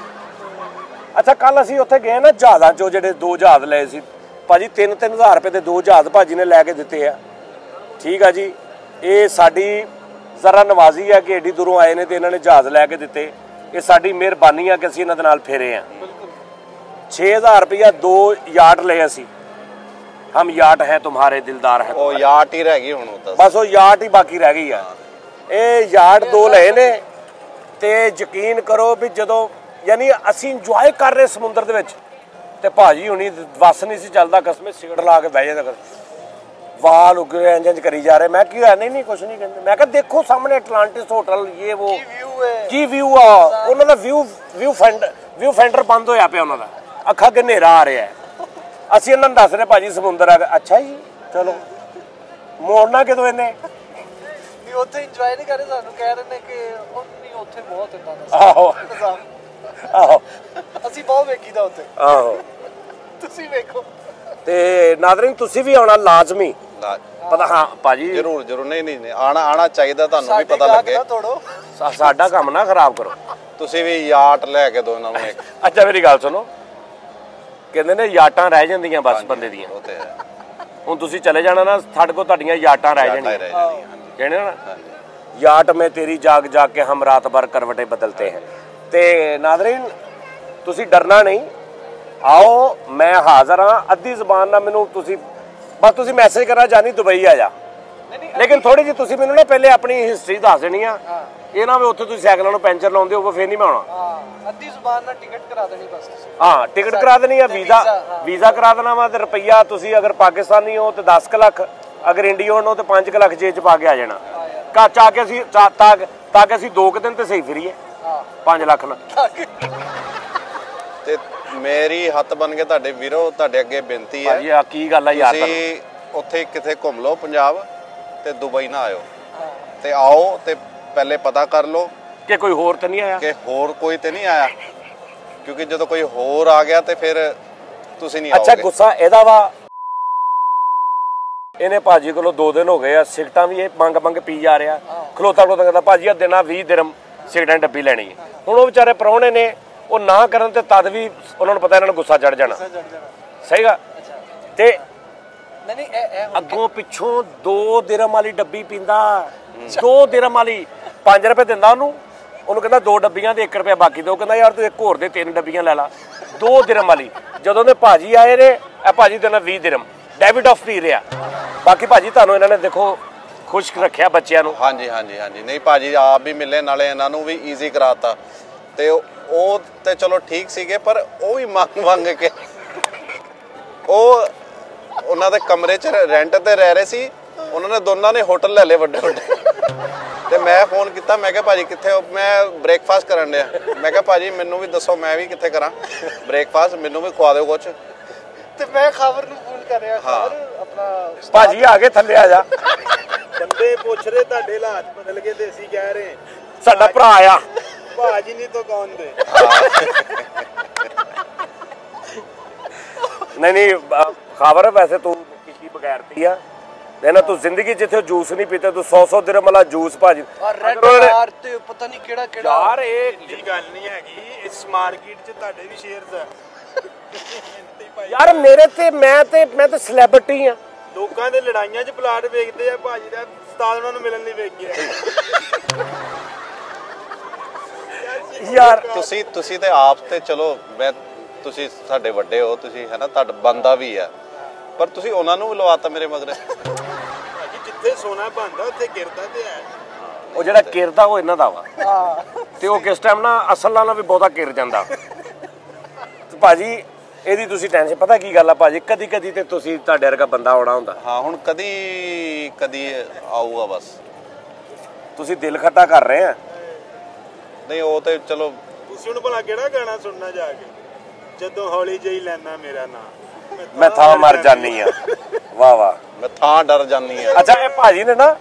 S1: ਅੱਛਾ ਕੱਲ ਅਸੀਂ ਉੱਥੇ ਗਏ ਨਾ ਜਹਾਜ਼ਾਂ 'ਚੋਂ, ਜਿਹੜੇ 2 ਜਹਾਜ਼ ਲਏ ਸੀ ਭਾਜੀ, 3-3000 ਰੁਪਏ ਦੇ 2 ਜਹਾਜ਼ ਭਾਜੀ ਨੇ ਲੈ ਕੇ ਦਿੱਤੇ ਆ। ਠੀਕ ਆ ਜੀ, ਇਹ ਸਾਡੀ ਜ਼ਰਾ ਨਵਾਜ਼ੀ ਆ ਕਿ ਏਡੀ ਦੂਰੋਂ ਆਏ ਨੇ ਤੇ ਇਹਨਾਂ ਨੇ ਜਹਾਜ਼ ਲੈ ਕੇ ਦਿੱਤੇ। ਇਹ ਸਾਡੀ ਮਿਹਰਬਾਨੀ ਆ ਕਿ ਅਸੀਂ ਇਹਨਾਂ ਦੇ ਨਾਲ ਫੇਰੇ ਆ। 6000 ਰੁਪਇਆ 2 ਯਾਟ ਲਏ ਅਸੀਂ। ਹਮ ਯਾਟ ਹੈ तुम्हारे दिलदार है।
S2: ਉਹ ਯਾਟ ਹੀ ਰਹਿ ਗਈ ਹੁਣ,
S1: ਬਸ ਉਹ ਯਾਟ ਹੀ ਬਾਕੀ ਰਹਿ ਗਈ ਆ। ਇਹ ਯਾਟ 2 ਲਏ ਨੇ, ਤੇ ਯਕੀਨ ਕਰੋ ਵੀ ਜਦੋਂ ਯਾਨੀ ਅਸੀਂ ਇੰਜੋਏ ਕਰ ਰਹੇ ਸਮੁੰਦਰ ਦੇ ਵਿੱਚ, ਤੇ ਭਾਜੀ ਹੁਣੀ ਵਸ ਨਹੀਂ ਸੀ ਚੱਲਦਾ, ਕਸਮੇ ਸਿਗਰਟ ਲਾ ਕੇ ਬਹਿ ਜਾਂਦਾ, ਵਾਲ ਉੱਗੇ ਇੰਜ ਕਰੀ ਜਾ ਰਹੇ। ਮੈਂ ਕੀ ਹੋਇਆ? ਨਹੀਂ ਕੁਛ ਨਹੀਂ ਕਹਿੰਦੇ। ਮੈਂ ਕਿਹਾ ਦੇਖੋ ਸਾਹਮਣੇ ਐਟਲਾਂਟਿਸ ਹੋਟਲ, ਇਹ ਉਹ ਕੀ ਵਿਊ ਆ ਉਹਨਾਂ ਦਾ। ਵਿਊ ਫੈਂਡਰ ਬੰਦ ਹੋਇਆ ਪਿਆ ਉਹਨਾਂ ਦਾ, ਅੱਖਾਂ ਅੱਗੇ ਹਨੇਰਾ ਆ ਰਿਹਾ। ਅਸੀਂ ਇਹਨਾਂ ਨੂੰ ਦੱਸ ਰਹੇ ਭਾਜੀ ਸਮੁੰਦਰ ਆ ਗਿਆ। ਅੱਛਾ ਜੀ ਚਲੋ ਮੋੜਨਾ ਕਿਦੋਂ ਇਹਨੇ?
S3: ਵੀ ਉੱਥੇ ਇੰਜੋਏ ਨਹੀਂ ਕਰੇ, ਸਾਨੂੰ ਕਹਿ ਰਹੇ ਨੇ ਕਿ ਉਹ ਨਹੀਂ ਉੱਥੇ ਬਹੁਤ ਇੰਦਾ ਦਾ।
S1: ਆਹੋ
S3: ਅਸੀਂ ਬਹੁਤ ਵੇਖੀਦਾ ਉੱਥੇ।
S1: ਆਹੋ
S3: ਤੁਸੀਂ ਵੇਖੋ।
S1: ਤੇ ਨਾਜ਼ਰੀਨ ਤੁਸੀਂ ਵੀ ਆਉਣਾ ਲਾਜ਼ਮੀ। ਪਤਾ ਹਾਂ ਭਾਜੀ
S2: ਜ਼ਰੂਰ ਨਹੀਂ ਆਣਾ ਚਾਹੀਦਾ, ਤੁਹਾਨੂੰ ਵੀ ਪਤਾ ਲੱਗੇ।
S1: ਸਾਡਾ ਕੰਮ ਨਾ ਖਰਾਬ ਕਰੋ।
S2: ਤੁਸੀਂ ਵੀ ਯਾਟ ਲੈ ਕੇ ਦੋ ਇਹਨਾਂ ਨੂੰ ਇੱਕ।
S1: ਅੱਛਾ ਮੇਰੀ ਗੱਲ ਸੁਣੋ, ਕਹਿੰਦੇ ਨੇ ਯਾਟਾਂ ਰਹਿ ਜਾਂਦੀਆਂ ਬਸ ਬੰਦੇ ਦੀਆਂ।
S2: ਉਹ ਤੇ ਹੈ।
S1: ਹੁਣ ਤੁਸੀਂ ਚਲੇ ਜਾਣਾ ਨਾ, ਸਾਡੇ ਕੋਲ ਤੁਹਾਡੀਆਂ ਯਾਟਾਂ ਰਹਿ ਜਾਣੀਆਂ। ਕਹਿੰਦੇ ਨਾ याट में तेरी जाग जाग के हम रात भर करवटें बदलते हैं। ते नाज़रीन तुसी डरना नहीं, आओ मैं हाज़र हाँ। अद्धी ज़बान ना मैनू तुसी बस तुसी मैसेज करना जानी दुबई आ जा, लेकिन थोड़ी जी तुसी मैनू ना पहले अपनी हिस्ट्री दस देनी आ। ये ना उत्थे तुसी साइकिलों नूं पैंचर लाउंदे हो फिर नहीं मैं आउणा।
S3: अद्धी ज़बान ना टिकट करा देनी बस।
S1: हाँ टिकट करा देनी है, वीज़ा करा देना वा। ते रुपया तुसी अगर पाकिस्तानी हो तो 10 लाख, अगर इंडियन हो तो 5 लाख जेब च पा के आ जाना। चाके असी ताकि असी 2 दिन तो सही फिरीए 5 लाख ना।
S2: ਤੇ ਮੇਰੀ ਹੱਥ ਬਣ ਕੇ ਤੁਹਾਡੇ ਵੀਰੋ ਤੁਹਾਡੇ ਅੱਗੇ ਬੇਨਤੀ ਹੈ
S1: ਭਾਜੀ ਆ ਕੀ ਗੱਲ ਆ ਯਾਰ
S2: ਤੁਸੀਂ ਉੱਥੇ ਕਿਤੇ ਘੁੰਮ ਲਓ ਪੰਜਾਬ ਤੇ ਦੁਬਈ ਨਾ ਆਇਓ ਤੇ ਆਓ ਤੇ ਪਹਿਲੇ ਪਤਾ ਕਰ ਲਓ
S1: ਕਿ ਕੋਈ ਹੋਰ ਤਾਂ ਨਹੀਂ ਆਇਆ
S2: ਕਿ ਹੋਰ ਕੋਈ ਤੇ ਨਹੀਂ ਆਇਆ, ਕਿਉਂਕਿ ਜਦੋਂ ਕੋਈ ਹੋਰ ਆ ਗਿਆ ਤੇ ਫਿਰ ਤੁਸੀਂ ਨਹੀਂ
S1: ਅੱਛਾ
S2: ਆਓਗੇ।
S1: ਗੁੱਸਾ ਇਹਦਾ ਵਾ, ਇਹਨੇ ਭਾਜੀ ਕੋਲੋਂ 2 ਦਿਨ ਹੋ ਗਏ ਆ, ਸਿਗਰਟਾਂ ਵੀ ਇਹ ਮੰਗ ਪੀ ਜਾ ਰਿਹਾ, ਖਲੋਤਾ ਕਹਿੰਦਾ ਭਾਜੀ ਆ ਦੇਣਾ 20 ਦਿਰਮ ਸਿਗਰਟਾਂ ਡੱਬੀ ਲੈਣੀ ਹੈ। ਹੁਣ ਉਹ ਵਿਚਾਰੇ ਪ੍ਰਾਹੁਣੇ ਨੇ ਉਹ ਨਾ ਕਰਨ ਤੇ ਤਦ ਵੀ ਉਹਨਾਂ ਨੂੰ ਪਤਾ ਇਹਨਾਂ ਨੂੰ ਗੁੱਸਾ ਚੜ ਜਾਣਾ, ਸਹੀ ਗਾ। ਤੇ
S3: ਨਹੀਂ
S1: ਅੱਗੋਂ ਪਿੱਛੋਂ 2 ਦਿਰਮ ਵਾਲੀ ਡੱਬੀ ਪੀਂਦਾ, 2 ਦਿਰਮ ਵਾਲੀ 5 ਰੁਪਏ ਦਿੰਦਾ ਉਹਨੂੰ ਕਹਿੰਦਾ 2 ਡੱਬੀਆਂ ਦੇ 1 ਰੁਪਇਆ ਬਾਕੀ ਦਿਓ, ਕਹਿੰਦਾ ਯਾਰ ਤੂੰ ਇੱਕ ਹੋਰ ਦੇ 3 ਡੱਬੀਆਂ ਲੈ ਲਾ। 2 ਦਿਰਮ ਵਾਲੀ ਜਦੋਂ ਦੇ ਭਾਜੀ ਆਏ ਨੇ ਇਹ ਭਾਜੀ ਦੇਣਾ 20 ਦਿਰਮ ਡੈਬਿਟ ਆਫ ਪੀ ਰਿਹਾ। ਬਾਕੀ ਭਾਜੀ ਤੁਹਾਨੂੰ ਇਹਨਾਂ ਨੇ ਦੇਖੋ ਖੁਸ਼ ਰੱਖਿਆ ਬੱਚਿਆਂ ਨੂੰ।
S2: ਹਾਂਜੀ ਨਹੀਂ ਭਾਜੀ ਆਪ ਵੀ ਮਿਲੇ, ਨਾਲੇ ਇਹਨਾਂ ਨੂੰ ਵੀ ਈਜ਼ੀ ਕਰਾਤਾ ਤੇ ਉਹ ਤੇ ਚਲੋ ਠੀਕ ਸੀਗੇ, ਪਰ ਉਹ ਵੀ ਮੰਗ ਕੇ ਉਹ ਉਹਨਾਂ ਦੇ ਕਮਰੇ 'ਚ ਰੈਂਟ ਤੇ ਰਹਿ ਰਹੇ ਸੀ। ਉਹਨਾਂ ਨੇ ਦੋਨਾਂ ਨੇ ਹੋਟਲ ਲੈ ਲਏ ਵੱਡੇ ਤੇ ਮੈਂ ਫੋਨ ਕੀਤਾ, ਮੈਂ ਕਿਹਾ ਭਾਜੀ ਕਿੱਥੇ ਹੋ? ਮੈਂ ਬ੍ਰੇਕਫਾਸਟ ਕਰਨ ਡਿਆ। ਮੈਂ ਕਿਹਾ ਭਾਜੀ ਮੈਨੂੰ ਵੀ ਦੱਸੋ ਮੈਂ ਵੀ ਕਿੱਥੇ ਕਰਾਂ ਬ੍ਰੇਕਫਾਸਟ, ਮੈਨੂੰ ਵੀ ਖਵਾ ਦਿਓ ਕੁਛ।
S3: ਤੇ ਮੈਂ ਖਬਰ ਨੂੰ ਫੋਨ ਕਰ ਰਿਹਾ, ਖਬਰ ਆਪਣਾ
S1: ਭਾਜੀ ਆ ਕੇ ਥੱਲੇ ਆ ਜਾ,
S4: ਬੰਦੇ ਪੁੱਛ ਰਹੇ ਤੁਹਾਡੇ ਹਾਲਾਤ ਬਦਲ ਗਏ ਤੇ ਅਸੀਂ ਕਹਿ ਰਹੇ
S1: ਸਾਡਾ ਭਰਾ ਆ
S4: ਭਾਜੀ ਨਹੀਂ ਤਾਂ ਕੌਣ ਦੇ।
S1: ਨਹੀਂ ਖਬਰ ਵੈਸੇ ਤੂੰ ਕਿਸੇ ਬਗੈਰਤੀ ਆ ਨਾ, ਤੂੰ ਜ਼ਿੰਦਗੀ ਜਿੱਥੇ ਜੂਸ ਨਹੀਂ ਪੀਤੇ ਤੂੰ 100 ਦਿਰਮ ਵਾਲਾ ਜੂਸ ਭਾਜੀ
S3: ਯਾਰ ਤੇ ਪਤਾ ਨਹੀਂ ਕਿਹੜਾ
S1: ਯਾਰ ਇਹ
S4: ਗੱਲ ਨਹੀਂ ਹੈਗੀ, ਇਸ ਮਾਰਕੀਟ 'ਚ ਤੁਹਾਡੇ ਵੀ ਸ਼ੇਅਰਸ ਆ
S1: ਯਾਰ ਮੇਰੇ ਤੇ ਮੈਂ ਤੇ ਸੈਲੇਬ੍ਰਿਟੀ ਆ।
S4: ਲੋਕਾਂ ਦੇ ਲੜਾਈਆਂ 'ਚ ਪਲਾਟ ਵੇਚਦੇ ਆ, ਭਾਜੀ ਦਾ ਉਸਤਾਦ ਉਹਨਾਂ ਨੂੰ ਮਿਲਣ ਲਈ ਵੇਖ ਗਿਆ
S1: ਯਾਰ
S2: ਤੁਸੀਂ ਤੇ ਆਪ ਤੇ ਚਲੋ ਤੁਸੀਂ ਸਾਡੇ ਵੱਡੇ ਹੋ, ਤੁਸੀਂ ਹੈ ਨਾ, ਤੁਹਾਡਾ ਬੰਦਾ ਵੀ ਆ, ਪਰ ਤੁਸੀਂ ਉਹਨਾਂ ਨੂੰ ਵੀ ਲਵਾਤਾ ਮੇਰੇ ਮਗਰ।
S4: ਜਿੱਥੇ ਸੋਨਾ ਬਣਦਾ ਉੱਥੇ ਗਿਰਦਾ ਤੇ ਹੈ।
S1: ਉਹ ਜਿਹੜਾ ਕਿਰਦਾ ਉਹ ਇਹਨਾਂ ਦਾ ਵਾ ਤੇ ਉਹ ਕਿਸ ਟਾਈਮ ਨਾ ਅਸਲ ਨਾਲ ਵੀ ਬਹੁਤਾ ਕਿਰ ਜਾਂਦਾ। ਤੇ ਭਾਜੀ ਇਹਦੀ ਤੁਸੀਂ ਟੈਨਸ਼ਨ, ਪਤਾ ਕੀ ਗੱਲ ਆ ਭਾਜੀ, ਕਦੀ ਤੇ ਤੁਸੀਂ ਤੁਹਾਡੇ ਵਰਗਾ ਬੰਦਾ ਆਉਣਾ ਹੁੰਦਾ।
S2: ਹਾਂ ਹੁਣ ਕਦੀ ਆਊਗਾ ਬਸ।
S1: ਤੁਸੀਂ ਦਿਲ ਖੱਟਾ ਕਰ ਰਹੇ ਆ।
S2: ਨਹੀਂ ਉਹ ਤੇ ਚਲੋ
S4: ਤੁਸੀਂ ਹੁਣ ਭਲਾ ਕਿਹੜਾ ਗਾਣਾ ਸੁਣਨਾ ਜਾ ਕੇ, ਜਦੋਂ ਹੌਲੀ ਜਿਹੀ ਲੈਣਾ ਮੇਰਾ ਨਾਂ
S1: ਮੈਂ ਥਾਂ ਮਰ ਜਾਨੀ ਆ। ਵਾਹ
S2: ਮੈਂ ਥਾਂ ਡਰ ਜਾਨੀ ਆ।
S1: ਅੱਛਾ ਇਹ ਭਾਜੀ ਨੇ ਨਾ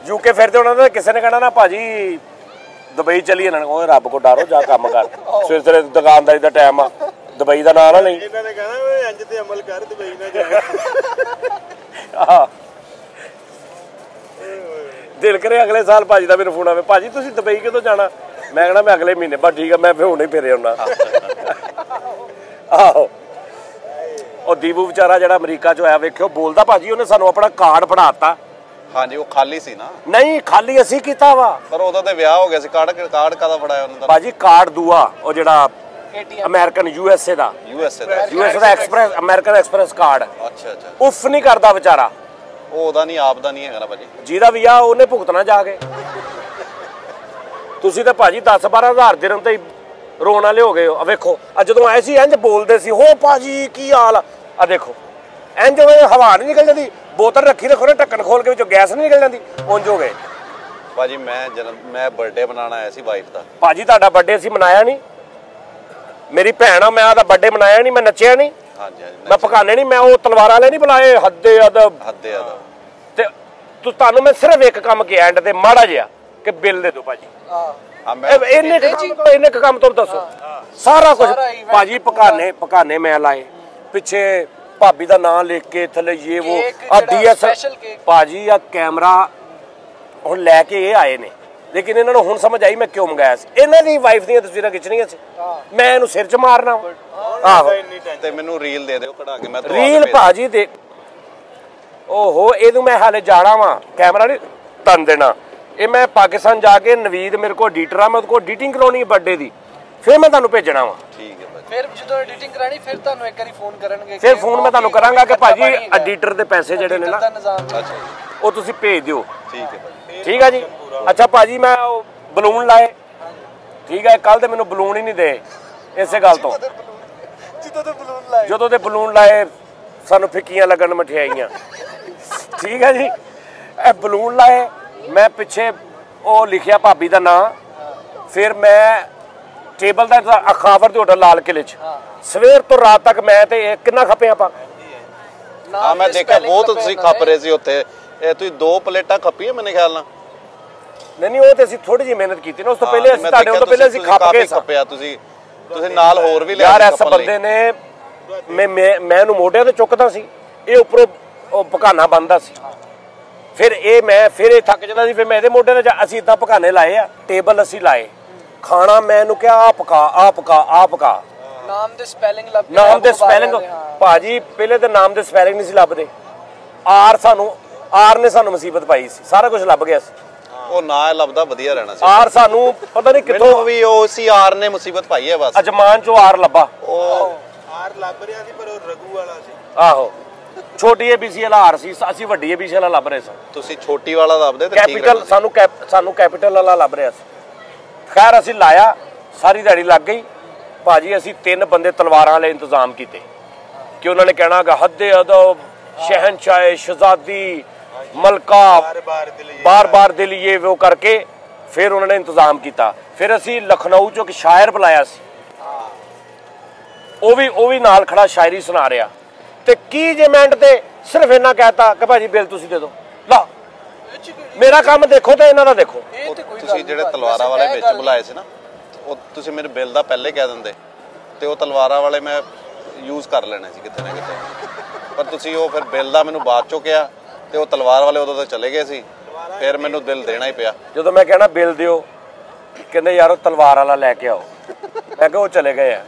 S1: ਯੂਕੇ ਫਿਰਦੇ ਉਹਨਾਂ ਦਾ ਕਿਸੇ ਨੇ ਕਹਿਣਾ ਨਾ ਭਾਜੀ ਦੁਬਈ ਚਲੀਏ ਨਾ, ਉਹ ਰੱਬ ਕੋ ਡਰੋ ਜਾ ਕੰਮ ਕਰ, ਸਵੇਰੇ ਦੁਕਾਨਦਾਰੀ ਦਾ ਟਾਈਮ ਆ, ਦੁਬਈ ਦਾ ਨਾਂ ਨਾ ਲਈ।
S4: ਇਹਨਾਂ ਨੇ ਕਹਿਣਾ ਓਏ ਇੰਜ ਤੇ ਅਮਲ ਕਰ, ਦੁਬਈ ਨਾ ਜਾ।
S1: ਦਿਲ ਕਰੇ ਅਗਲੇ ਸਾਲ ਭਾਜੀ ਦਾ ਮੈਨੂੰ ਫੋਨ ਆਵੇ, ਭਾਜੀ ਤੁਸੀਂ ਦੁਬਈ ਕਦੋਂ ਜਾਣਾ? ਮੈਂ ਕਹਿਣਾ ਮੈਂ ਅਗਲੇ ਮਹੀਨੇ। ਬਸ ਠੀਕ ਆ, ਮੈਂ ਫਿਰ ਹੁਣੇ ਫਿਰੇ ਆਉਣਾ। ਆਹੋ ਉਹ ਦੀਪੂ ਵਿਚਾਰਾ ਜਿਹੜਾ ਅਮਰੀਕਾ ਚ ਹੋਇਆ ਵੇਖਿਓ ਬੋਲਦਾ ਭਾਜੀ, ਉਹਨੇ ਸਾਨੂੰ ਆਪਣਾ ਕਾਰਡ ਫੜਾਤਾ।
S2: ਹਾਂਜੀ ਉਹ ਖਾਲੀ ਸੀ ਨਾ।
S1: ਨਹੀਂ ਖਾਲੀ ਅਸੀਂ ਕੀਤਾ ਵਾ,
S2: ਪਰ ਉਹਦਾ ਤੇ ਵਿਆਹ ਹੋ ਗਿਆ ਸੀ। ਕਾਰਡ ਕਾਹਦਾ ਫੜਾਇਆ ਉਹਨਾਂ ਦਾ?
S1: ਭਾਜੀ ਕਾਰਡ ਦੂਆ ਉਹ ਜਿਹੜਾ ਅਮਰੀਕਨ ਯੂਐਸਏ ਦਾ ਐਕਸਪ੍ਰੈਸ ਅਮਰੀਕਨ ਐਕਸਪ੍ਰੈਸ ਕਾਰਡ।
S2: ਅੱਛਾ
S1: ਉਫ ਨਹੀਂ ਕਰਦਾ ਵਿਚਾਰਾ।
S2: ਉਹ ਉਹਦਾ ਨਹੀਂ, ਆਪ ਦਾ ਨਹੀਂ ਹੈਗਾ ਨਾ ਭਾਜੀ।
S1: ਜਿਹਦਾ ਵੀ ਆ ਉਹਨੇ ਭੁਗਤਣਾ ਜਾ ਕੇ। ਤੁਸੀਂ ਤਾਂ ਭਾਜੀ 10-12 ਹਜ਼ਾਰ ਦਿਨ ਤੇ ਰੋਣ ਵਾਲੇ ਹੋ ਗਏ ਹੋ। ਆ ਵੇਖੋ ਆ ਜਦੋਂ ਆਏ ਸੀ ਇੰਜ ਬੋਲਦੇ ਸੀ, ਹੋ ਭਾਜੀ ਕੀ ਹਾਲ ਆ ਦੇਖੋ ਇੰਜ ਹਵਾ ਨਹੀਂ ਨਿਕਲ ਜਾਂਦੀ, ਬੋਤਲ ਰੱਖੀ ਰੱਖੋ ਨਾ ਢੱਕਣ ਖੋਲ ਕੇ ਵਿੱਚੋਂ ਗੈਸ ਨਹੀਂ ਨਿਕਲ ਜਾਂਦੀ, ਉਂਝ ਹੋ ਗਏ।
S2: ਭਾਜੀ ਮੈਂ ਬਰਥਡੇ ਮਨਾਉਣਾ ਆਇਆ ਸੀ ਵਾਈਫ ਦਾ।
S1: ਭਾਜੀ ਤੁਹਾਡਾ ਬਰਥਡੇ ਅਸੀਂ ਮਨਾਇਆ ਨਹੀਂ, ਮੇਰੀ ਭੈਣ ਆ, ਮੈਂ ਉਹਦਾ ਬਰਥਡੇ ਮਨਾਇਆ ਨਹੀਂ, ਮੈਂ ਨੱਚਿਆ ਨਹੀਂ,
S2: ਹਾਂਜੀ
S1: ਮੈਂ ਪਕਾਨੇ ਨਹੀਂ, ਮੈਂ ਉਹ ਤਲਵਾਰ ਵਾਲੇ ਨਹੀਂ ਬੁਲਾਏ ਹੱਦੇ ਅਦਬ। ਤੇ ਤੁਹਾਨੂੰ ਮੈਂ ਸਿਰਫ ਇੱਕ ਕੰਮ ਕਿਹਾ ਐਂਡ ਤੇ ਮਾੜਾ ਜਿਹਾ ਕਿ ਬਿੱਲ ਦੇ ਦਿਓ ਭਾਜੀ। ਇਹਨੇ ਕੰਮ ਤੋਂ ਦੱਸੋ ਸਾਰਾ ਕੁਝ ਭਾਜੀ। ਪਕਾਨੇ ਮੈਂ ਲਾਏ, ਪਿੱਛੇ ਭਾਬੀ ਦਾ ਨਾਂ ਲਿਖ ਕੇ ਥੱਲੇ ਇਹ ਉਹ ਆ ਡੀਐਸ ਭਾਜੀ ਆ ਕੈਮਰਾ ਹੁਣ ਲੈ ਕੇ ਇਹ ਆਏ ਨੇ, ਲੇਕਿਨ ਇਹਨਾਂ ਨੂੰ ਹੁਣ ਸਮਝ ਆਈ ਮੈਂ ਕਿਉਂ ਮੰਗਾਇਆ ਸੀ। ਇਹਨਾਂ ਦੀ ਵਾਈਫ ਦੀਆਂ ਤਸਵੀਰਾਂ ਖਿੱਚਣੀਆਂ ਸੀ, ਮੈਂ ਇਹਨੂੰ ਸਿਰ 'ਚ ਮਾਰਨਾ। ਆਹੋ
S2: ਤੇ ਮੈਨੂੰ ਰੀਲ ਦੇ ਦਿਓ ਕਢਾ ਕੇ, ਮੈਂ
S1: ਰੀਲ ਭਾਜੀ ਦੇ। ਓਹੋ ਇਹਨੂੰ ਮੈਂ ਹਾਲੇ ਜਾਣਾ ਵਾ, ਕੈਮਰਾ ਨਹੀਂ ਤਨ ਦੇਣਾ। ਇਹ ਮੈਂ ਪਾਕਿਸਤਾਨ ਜਾ ਕੇ ਨਵੀਦ ਮੇਰੇ ਕੋਲ ਐਡੀਟਰ ਆ, ਮੈਂ ਉਹਦੇ ਕੋਲ ਐਡੀਟਿੰਗ ਕਰਾਉਣੀ ਬਰਥਡੇ ਦੀ, ਫਿਰ ਮੈਂ ਤੁਹਾਨੂੰ ਭੇਜਣਾ ਵਾ।
S2: ਠੀਕ ਹੈ ਭਾਜੀ।
S3: ਫਿਰ ਜਦੋਂ ਐਡੀਟਿੰਗ ਕਰਾਣੀ ਫਿਰ ਤੁਹਾਨੂੰ ਇੱਕ ਵਾਰੀ ਫੋਨ ਕਰਨਗੇ,
S1: ਫਿਰ ਫੋਨ ਮੈਂ ਤੁਹਾਨੂੰ ਕਰਾਂਗਾ ਕਿ ਭਾਜੀ ਐਡੀਟਰ ਦੇ ਪੈਸੇ ਜਿਹੜੇ ਨੇ ਨਾ
S2: ਅੱਛਾ
S1: ਉਹ ਤੁਸੀਂ ਭੇਜ ਦਿਓ।
S2: ਠੀਕ ਹੈ ਭਾਜੀ।
S1: ਠੀਕ ਆ ਜੀ। ਅੱਛਾ ਭਾਜੀ ਮੈਂ ਉਹ ਬਲੂਨ ਲਾਏ, ਠੀਕ ਹੈ, ਕੱਲ ਤੇ ਮੈਨੂੰ ਬਲੂਨ ਹੀ ਨਹੀਂ ਦੇ ਇਸੇ ਗੱਲ ਤੋਂ। ਜਦੋਂ ਦੇ ਬਲੂਨ ਲਾਏ ਸਾਨੂੰ ਫਿੱਕੀਆਂ ਲੱਗਣ ਮਠਿਆਈਆਂ। ਠੀਕ ਹੈ ਜੀ। ਇਹ ਬਲੂਨ ਲਾਏ, ਮੈਂ ਪਿੱਛੇ ਉਹ ਲਿਖਿਆ ਭਾਬੀ ਦਾ ਨਾਂ, ਫਿਰ ਮੈਂ ਟੇਬਲ ਦਾ ਅਖਾਵਰ ਦੇ ਹੋਟਲ ਲਾਲ ਕਿਲੇ 'ਚ ਸਵੇਰ ਤੋਂ ਰਾਤ ਤੱਕ ਮੈਂ ਤੇ ਕਿੰਨਾ ਖੱਪੇ ਆਪਾਂ।
S2: ਹਾਂ ਮੈਂ ਦੇਖਿਆ ਬਹੁਤ ਤੁਸੀਂ ਖੱਪ ਰਹੇ ਸੀ ਉੱਥੇ। ਇਹ ਤੁਸੀਂ 2 ਪਲੇਟਾਂ ਖੱਪੀਆਂ ਮੇਰੇ ਖਿਆਲ ਨਾਲ।
S1: ਨਹੀਂ ਉਹ ਤੇ ਅਸੀਂ ਥੋੜੀ ਜਿਹੀ ਮਿਹਨਤ ਕੀਤੀ ਨਾ, ਉਸ ਤੋਂ ਪਹਿਲੇ ਅਸੀਂ ਤੁਹਾਡੇ ਤੋਂ ਪਹਿਲੇ ਅਸੀਂ ਖੱਪ ਗਏ ਸਾਂ।
S2: ਖੱਪਿਆ ਤੁਸੀਂ ਨਾਲ ਹੋਰ ਵੀ ਲਿਆ
S1: ਯਾਰ ਇਸ ਬੰਦੇ ਨੇ ਮੈਂ ਇਹਨੂੰ ਮੋਢਿਆਂ ਤੇ ਚੁੱਕਦਾ ਸੀ, ਇਹ ਉੱਪਰੋਂ ਉਹ ਪਕਾਨਾ ਬੰਨਦਾ ਸੀ, ਫਿਰ ਇਹ ਥੱਕ ਜਾਂਦਾ ਸੀ, ਫਿਰ ਮੈਂ ਇਹਦੇ ਮੋਢੇ ਤੇ ਅਸੀਂ ਇਦਾਂ ਪਕਾਨੇ ਲਾਏ ਆ। ਟੇਬਲ ਅਸੀਂ ਲਾਏ, ਖਾਣਾ ਮੈਂ ਇਹਨੂੰ ਕਿਹਾ ਆ ਪਕਾ।
S3: ਨਾਮ ਦੇ ਸਪੈਲਿੰਗ
S1: ਭਾਜੀ ਪਹਿਲੇ ਤਾਂ ਨਾਮ ਦੇ ਸਪੈਲਿੰਗ ਨਹੀਂ ਸੀ ਲੱਭਦੇ। ਆਰ ਨੇ ਸਾਨੂੰ ਮੁਸੀਬਤ ਪਾਈ ਸੀ, ਸਾਰਾ ਕੁਝ ਲੱਭ ਗਿਆ ਸੀ।
S2: ਉਹ ਨਾ ਲੱਭਦਾ ਵਧੀਆ ਰਹਿਣਾ ਸੀ।
S1: ਆਰ ਸਾਨੂੰ ਪਤਾ ਨਹੀਂ ਕਿੱਥੋਂ
S2: ਵੀ ਉਹ ਸੀ, ਆਰ ਨੇ ਮੁਸੀਬਤ ਪਾਈ ਹੈ ਬਸ।
S1: ਅਜਮਾਨ ਚੋਂ ਆਰ ਲੱਭਾ,
S4: ਉਹ ਆਰ ਲੱਭ ਰਿਹਾ ਸੀ ਪਰ ਉਹ ਰਘੂ ਵਾਲਾ ਸੀ।
S1: ਆਹੋ ਛੋਟੀ ABC ਵਾਲਾ ਆਰ ਸੀ, ਅਸੀਂ ਵੱਡੀ ABC ਵਾਲਾ ਲੱਭ ਰਹੇ ਸਾਂ।
S2: ਤੁਸੀਂ ਛੋਟੀ ਵਾਲਾ ਲੱਭਦੇ ਤੇ
S1: ਕੈਪੀਟਲ ਸਾਨੂੰ ਕੈਪੀਟਲ ਵਾਲਾ ਲੱਭ ਰਿਹਾ ਸੀ। ਖੈਰ ਅਸੀਂ ਲਾਇਆ, ਸਾਰੀ ਦਿਹਾੜੀ ਲੱਗ ਗਈ ਭਾਜੀ। ਅਸੀਂ 3 ਬੰਦੇ ਤਲਵਾਰਾਂ ਵਾਲੇ ਇੰਤਜ਼ਾਮ ਕੀਤੇ ਕਿ ਉਹਨਾਂ ਨੇ ਕਹਿਣਾ ਗਾ ਹੱਦੇ ਅਦਬ ਸ਼ਹਿਨशाह ਸ਼ਹਜ਼ਾਦੀ ਮਲਕਾ ਬਾਰ ਦਿਲ ਇਹ ਉਹ ਕਰਕੇ ਫਿਰ ਉਹਨਾਂ ਨੇ ਇੰਤਜ਼ਾਮ ਕੀਤਾ। ਫਿਰ ਅਸੀਂ ਲਖਨਊ ਚੋਂ ਇੱਕ ਸ਼ਾਇਰ ਬੁਲਾਇਆ ਸੀ, ਉਹ ਵੀ ਨਾਲ ਖੜਾ ਸ਼ਾਇਰੀ ਸੁਣਾ ਰਿਹਾ। ਤੇ ਕੀ ਜੇ ਮਿੰਟ ਤੇ ਸਿਰਫ ਇਹਨਾਂ ਕਹਿਤਾ ਕਿ ਭਾਜੀ ਬਿੱਲ ਤੁਸੀਂ ਦੇ ਦਿਓ। ਲਾ ਮੇਰਾ ਕੰਮ ਦੇਖੋ ਤੇ ਇਹਨਾਂ ਦਾ ਦੇਖੋ।
S2: ਤੁਸੀਂ ਜਿਹੜੇ ਤਲਵਾਰਾਂ ਵਾਲੇ ਵਿੱਚ ਬੁਲਾਏ ਸੀ ਨਾ, ਉਹ ਤੁਸੀਂ ਮੇਰੇ ਬਿੱਲ ਦਾ ਪਹਿਲੇ ਕਹਿ ਦਿੰਦੇ ਤੇ ਉਹ ਤਲਵਾਰਾਂ ਵਾਲੇ ਮੈਂ ਯੂਜ਼ ਕਰ ਲੈਣੇ ਸੀ ਕਿਤੇ ਨਾ ਕਿਤੇ। ਪਰ ਤੁਸੀਂ ਉਹ ਫਿਰ ਬਿੱਲ ਦਾ ਮੈਨੂੰ ਬਾਅਦ ਚੋਂ ਕਿਹਾ ਤੇ ਉਹ ਤਲਵਾਰ ਵਾਲੇ ਉਦੋਂ ਤਾਂ ਚਲੇ ਗਏ ਸੀ, ਫਿਰ ਮੈਨੂੰ ਦਿਲ ਦੇਣਾ ਹੀ ਪਿਆ।
S1: ਜਦੋਂ ਮੈਂ ਕਹਿਣਾ ਬਿੱਲ ਦਿਓ, ਕਹਿੰਦੇ ਯਾਰ ਉਹ ਤਲਵਾਰ ਵਾਲਾ ਲੈ ਕੇ ਆਓ। ਮੈਂ ਕਿਹਾ ਉਹ ਚਲੇ ਗਏ ਆ,